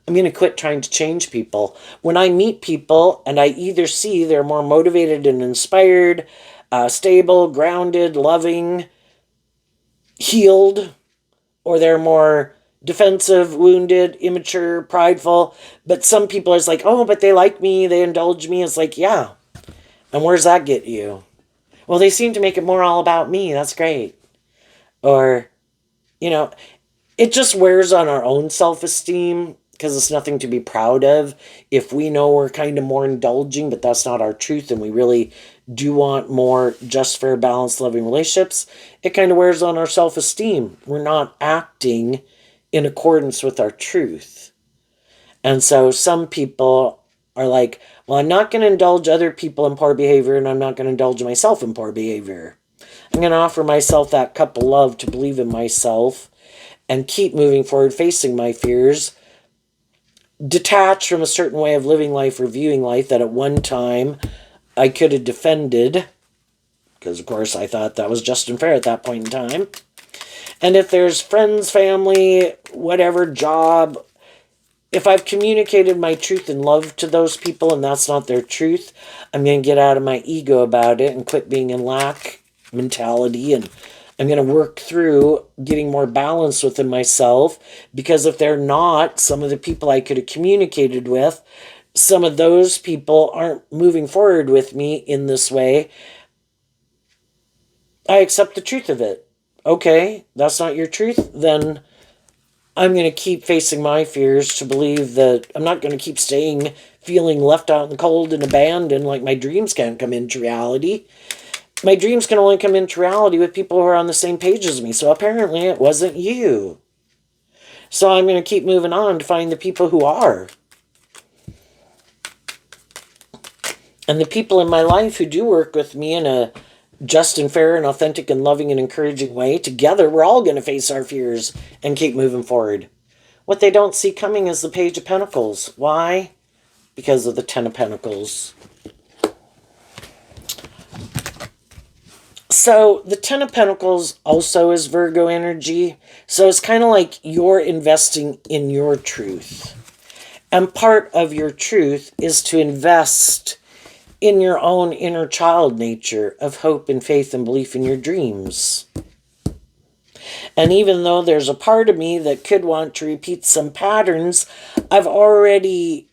I'm going to quit trying to change people. When I meet people and I either see they're more motivated and inspired, stable, grounded, loving, healed, or they're more defensive, wounded, immature, prideful. But some people are like, oh, but they like me, they indulge me. It's like, yeah. And where's that get you? Well, they seem to make it more all about me. That's great. Or, you know, it just wears on our own self-esteem because it's nothing to be proud of. If we know we're kind of more indulging, but that's not our truth, and we really do want more just, fair, balanced, loving relationships, it kind of wears on our self-esteem. We're not acting in accordance with our truth. And so some people are like, well, I'm not going to indulge other people in poor behavior, and I'm not going to indulge myself in poor behavior. I'm going to offer myself that cup of love to believe in myself and keep moving forward, facing my fears, detached from a certain way of living life or viewing life that at one time I could have defended, because of course I thought that was just and fair at that point in time. And if there's friends, family, whatever, job, if I've communicated my truth and love to those people and that's not their truth, I'm going to get out of my ego about it and quit being in lack mentality, and I'm going to work through getting more balance within myself, because if they're not some of the people I could have communicated with, some of those people aren't moving forward with me in this way, I accept the truth of it. Okay, that's not your truth, then I'm going to keep facing my fears to believe that I'm not going to keep staying feeling left out in the cold and abandoned, like my dreams can't come into reality. My dreams can only come into reality with people who are on the same page as me. So apparently it wasn't you. So I'm going to keep moving on to find the people who are. And the people in my life who do work with me in a just and fair and authentic and loving and encouraging way, together we're all going to face our fears and keep moving forward. What they don't see coming is the Page of Pentacles. Why? Because of the Ten of Pentacles. So the Ten of Pentacles also is Virgo energy. So it's kind of like you're investing in your truth. And part of your truth is to invest in your own inner child nature of hope and faith and belief in your dreams. And even though there's a part of me that could want to repeat some patterns, I've already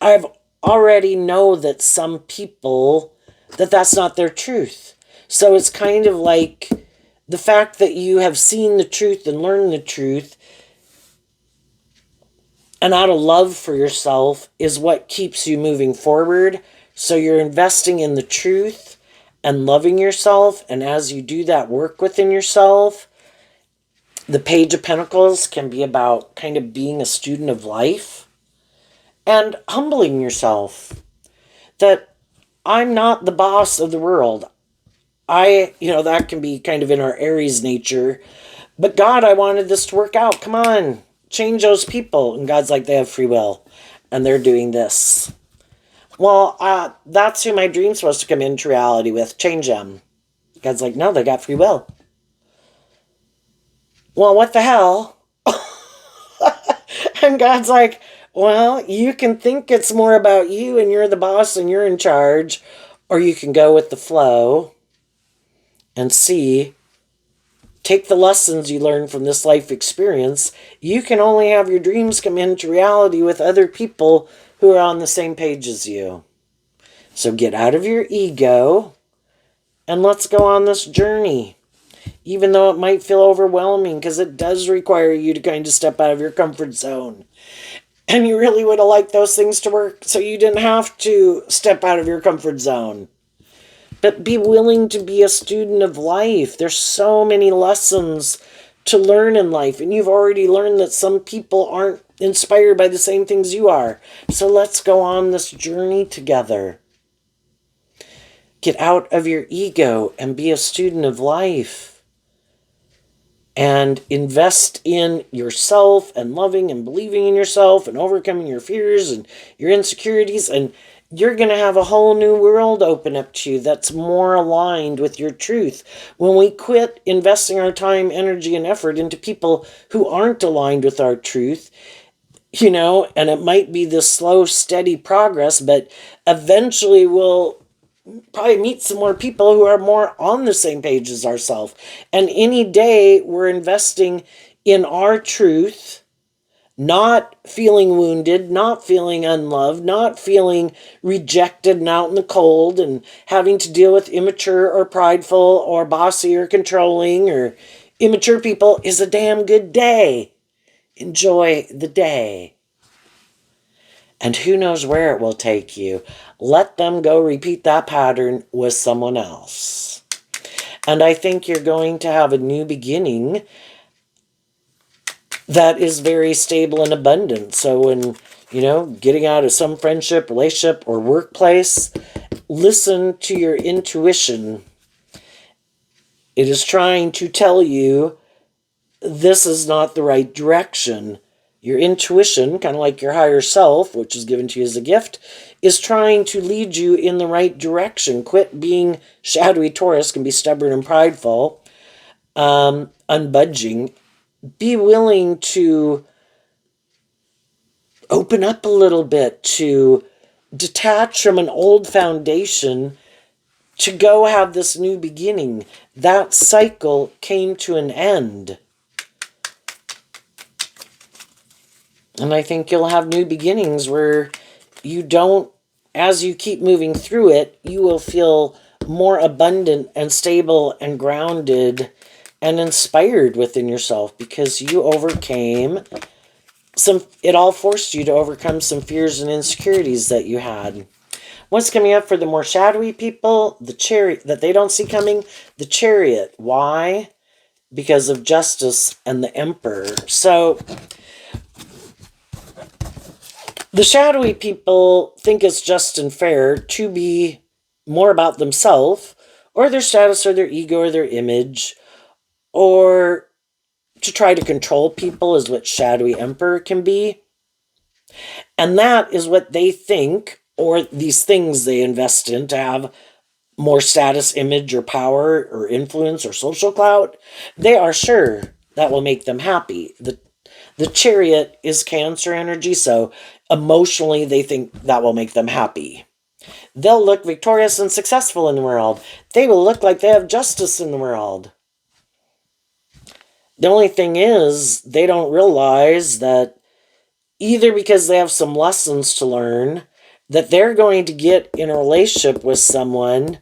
know that some people, that's not their truth. So it's kind of like the fact that you have seen the truth and learned the truth, and out of love for yourself is what keeps you moving forward. So you're investing in the truth and loving yourself. And as you do that work within yourself, the Page of Pentacles can be about kind of being a student of life and humbling yourself. That I'm not the boss of the world. That can be kind of in our Aries nature. But God, I wanted this to work out. Come on, change those people. And God's like, they have free will. And they're doing this. Well, that's who my dream's supposed to come into reality with. Change them. God's like, no, they got free will. Well, what the hell? And God's like, well, you can think it's more about you and you're the boss and you're in charge, or you can go with the flow and take the lessons you learn from this life experience. You can only have your dreams come into reality with other people who are on the same page as you. So get out of your ego and let's go on this journey. Even though it might feel overwhelming, because it does require you to kind of step out of your comfort zone. And you really would have liked those things to work, so you didn't have to step out of your comfort zone. But be willing to be a student of life. There's so many lessons to learn in life, and you've already learned that some people aren't inspired by the same things you are. So let's go on this journey together. Get out of your ego and be a student of life. And invest in yourself and loving and believing in yourself and overcoming your fears and your insecurities. And you're going to have a whole new world open up to you that's more aligned with your truth. When we quit investing our time, energy, and effort into people who aren't aligned with our truth, and it might be this slow, steady progress, but eventually we'll probably meet some more people who are more on the same page as ourselves. And any day we're investing in our truth not feeling wounded, not feeling unloved, not feeling rejected and out in the cold and having to deal with immature or prideful or bossy or controlling or immature people is a damn good day. Enjoy the day. And who knows where it will take you. Let them go repeat that pattern with someone else. And I think you're going to have a new beginning that is very stable and abundant. So when, getting out of some friendship, relationship, or workplace, listen to your intuition. It is trying to tell you this is not the right direction. Your intuition, kind of like your higher self, which is given to you as a gift, is trying to lead you in the right direction. Quit being shadowy. Taurus can be stubborn and prideful, unbudging. Be willing to open up a little bit, to detach from an old foundation, to go have this new beginning. That cycle came to an end. And I think you'll have new beginnings where you don't, as you keep moving through it, you will feel more abundant and stable and grounded and inspired within yourself because you overcame it all forced you to overcome some fears and insecurities that you had. What's coming up for the more shadowy people? The chariot that they don't see coming. The chariot. Why? Because of justice and the emperor. So the shadowy people think it's just and fair to be more about themselves or their status or their ego or their image, or to try to control people is what shadowy emperor can be. And that is what they think, or these things they invest in to have more status, image, or power, or influence, or social clout. They are sure that will make them happy. The chariot is Cancer energy, so emotionally they think that will make them happy. They'll look victorious and successful in the world. They will look like they have justice in the world. The only thing is, they don't realize that either because they have some lessons to learn, that they're going to get in a relationship with someone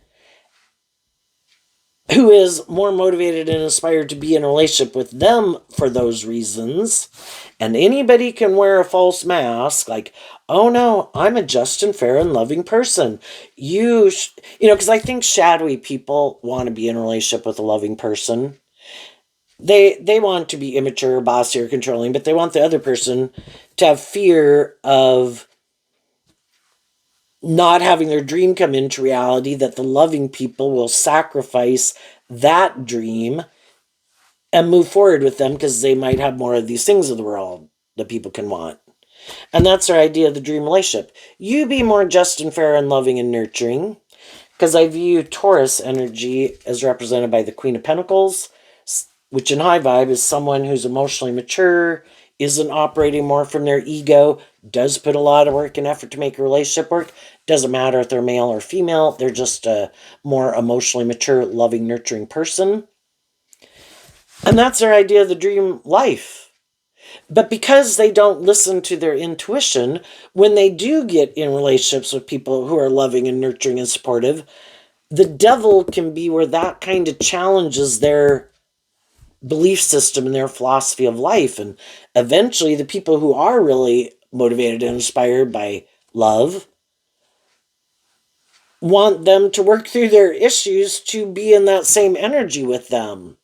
who is more motivated and inspired to be in a relationship with them for those reasons. And anybody can wear a false mask, like, oh no, I'm a just and fair and loving person. Because I think shadowy people want to be in a relationship with a loving person. They want to be immature, bossy, or controlling, but they want the other person to have fear of not having their dream come into reality, that the loving people will sacrifice that dream and move forward with them because they might have more of these things of the world that people can want. And that's our idea of the dream relationship. You be more just and fair and loving and nurturing, because I view Taurus energy as represented by the Queen of Pentacles, which in high vibe is someone who's emotionally mature, isn't operating more from their ego, does put a lot of work and effort to make a relationship work. Doesn't matter if they're male or female, they're just a more emotionally mature, loving, nurturing person. And that's their idea of the dream life. But because they don't listen to their intuition, when they do get in relationships with people who are loving and nurturing and supportive, the devil can be where that kind of challenges their belief system and their philosophy of life. And eventually the people who are really motivated and inspired by love want them to work through their issues to be in that same energy with them.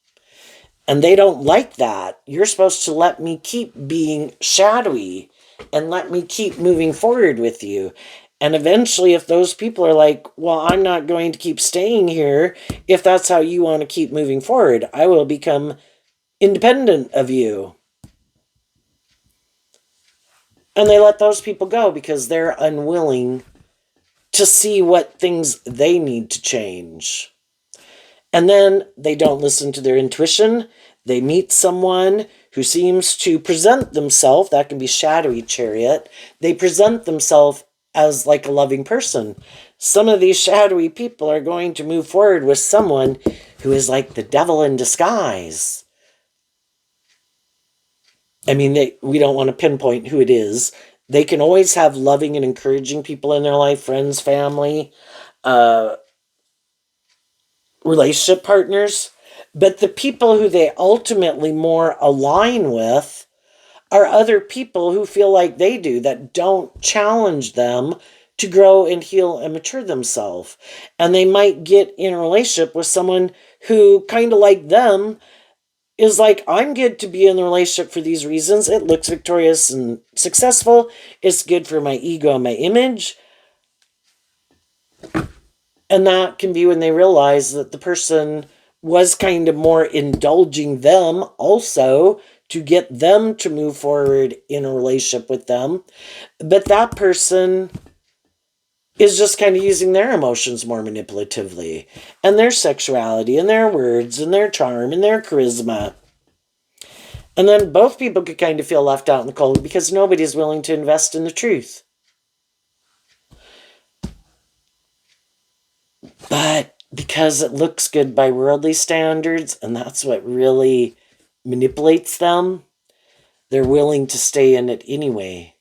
And they don't like that. You're supposed to let me keep being shadowy and let me keep moving forward with you. And eventually, if those people are like, well, I'm not going to keep staying here, if that's how you want to keep moving forward, I will become independent of you. And they let those people go because they're unwilling to see what things they need to change. And then they don't listen to their intuition. They meet someone who seems to present themselves, that can be shadowy chariot, they present themselves as like a loving person. Some of these shadowy people are going to move forward with someone who is like the devil in disguise. I mean, we don't want to pinpoint who it is. They can always have loving and encouraging people in their life, friends, family, uh, relationship partners. But the people who they ultimately more align with are other people who feel like they do, that don't challenge them to grow and heal and mature themselves. And they might get in a relationship with someone who, kind of like them, is like, I'm good to be in the relationship for these reasons. It looks victorious and successful. It's good for my ego and my image. And that can be when they realize that the person was kind of more indulging them also to get them to move forward in a relationship with them. But that person is just kind of using their emotions more manipulatively, and their sexuality, and their words, and their charm, and their charisma. And then both people could kind of feel left out in the cold because nobody's willing to invest in the truth. But because it looks good by worldly standards, and that's what really manipulates them, they're willing to stay in it anyway.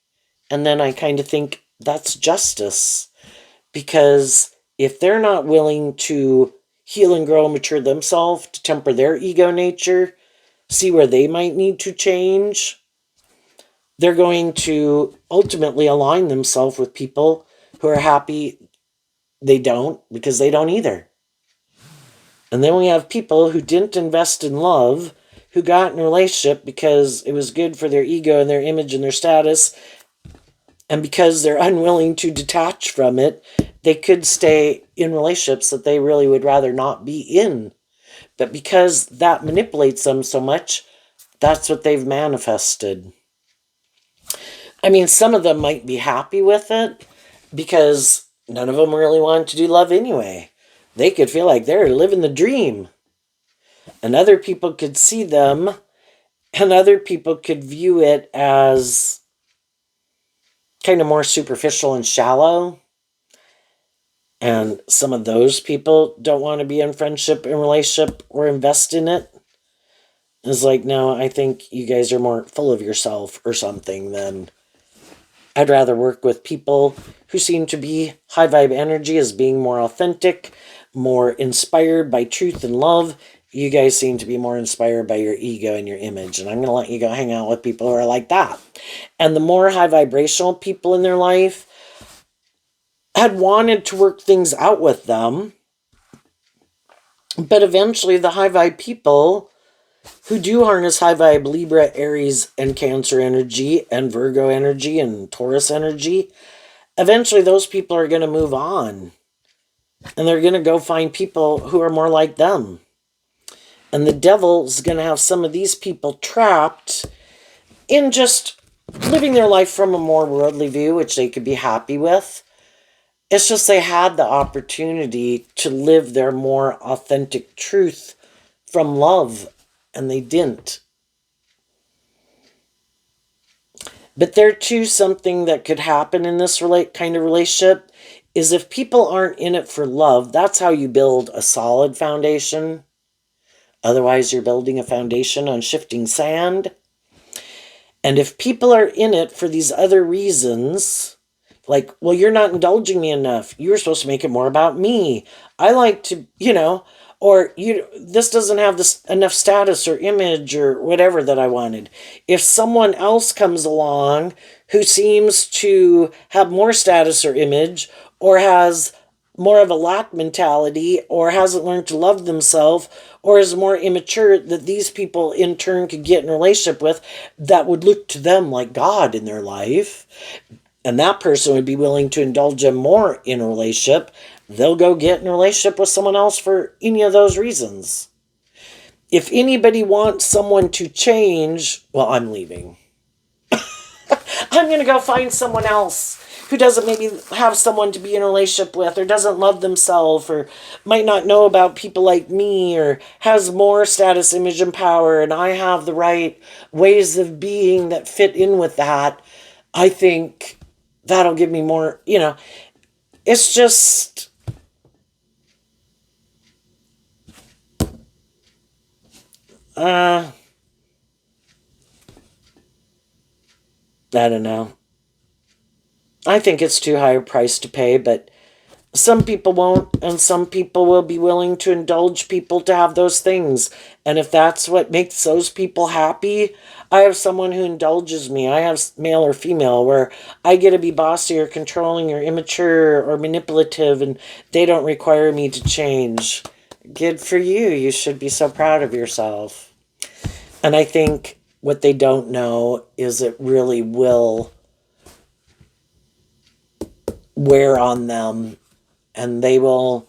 And then I kind of think that's justice. Because if they're not willing to heal and grow and mature themselves, to temper their ego nature, see where they might need to change, they're going to ultimately align themselves with people who are happy they don't, because they don't either. And then we have people who didn't invest in love, who got in a relationship because it was good for their ego and their image and their status, and because they're unwilling to detach from it, they could stay in relationships that they really would rather not be in. But because that manipulates them so much, that's what they've manifested. I mean, some of them might be happy with it because none of them really wanted to do love anyway. They could feel like they're living the dream. And other people could see them, and other people could view it as kind of more superficial and shallow. And some of those people don't want to be in friendship and relationship or invest in it. It's like, no, I think you guys are more full of yourself or something. Than I'd rather work with people who seem to be high vibe energy, as being more authentic, more inspired by truth and love. You guys seem to be more inspired by your ego and your image. And I'm going to let you go hang out with people who are like that. And the more high vibrational people in their life had wanted to work things out with them. But eventually the high vibe people who do harness high vibe Libra, Aries, and Cancer energy, and Virgo energy, and Taurus energy, eventually those people are going to move on. And they're going to go find people who are more like them. And the devil's going to have some of these people trapped in just living their life from a more worldly view, which they could be happy with. It's just they had the opportunity to live their more authentic truth from love, and they didn't. But there too, something that could happen in this kind of relationship is if people aren't in it for love, that's how you build a solid foundation. Otherwise, you're building a foundation on shifting sand. And if people are in it for these other reasons, like, well, you're not indulging me enough. You're supposed to make it more about me. I like to, or this doesn't have this enough status or image or whatever that I wanted. If someone else comes along who seems to have more status or image, or has more of a lack mentality, or hasn't learned to love themselves, or is more immature, that these people in turn could get in a relationship with, that would look to them like God in their life, and that person would be willing to indulge them more in a relationship, they'll go get in a relationship with someone else for any of those reasons. If anybody wants someone to change, well, I'm leaving. I'm going to go find someone else who doesn't maybe have someone to be in a relationship with, or doesn't love themselves, or might not know about people like me, or has more status, image, and power, and I have the right ways of being that fit in with that. I think that'll give me more, it's just, I don't know. I think it's too high a price to pay, but some people won't, and some people will be willing to indulge people to have those things. And if that's what makes those people happy, I have someone who indulges me. I have male or female where I get to be bossy or controlling or immature or manipulative, and they don't require me to change. Good for you. You should be so proud of yourself. And I think what they don't know is it really will wear on them, and they will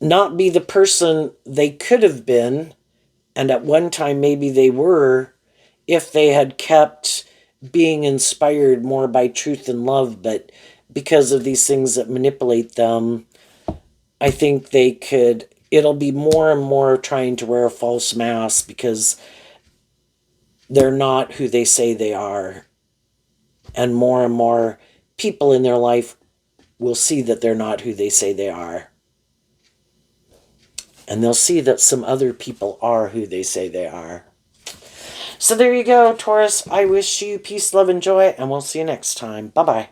not be the person they could have been, and at one time maybe they were, if they had kept being inspired more by truth and love. But because of these things that manipulate them, I think it'll be more and more trying to wear a false mask because they're not who they say they are. And more people in their life will see that they're not who they say they are. And they'll see that some other people are who they say they are. So there you go, Taurus. I wish you peace, love, and joy, and we'll see you next time. Bye-bye.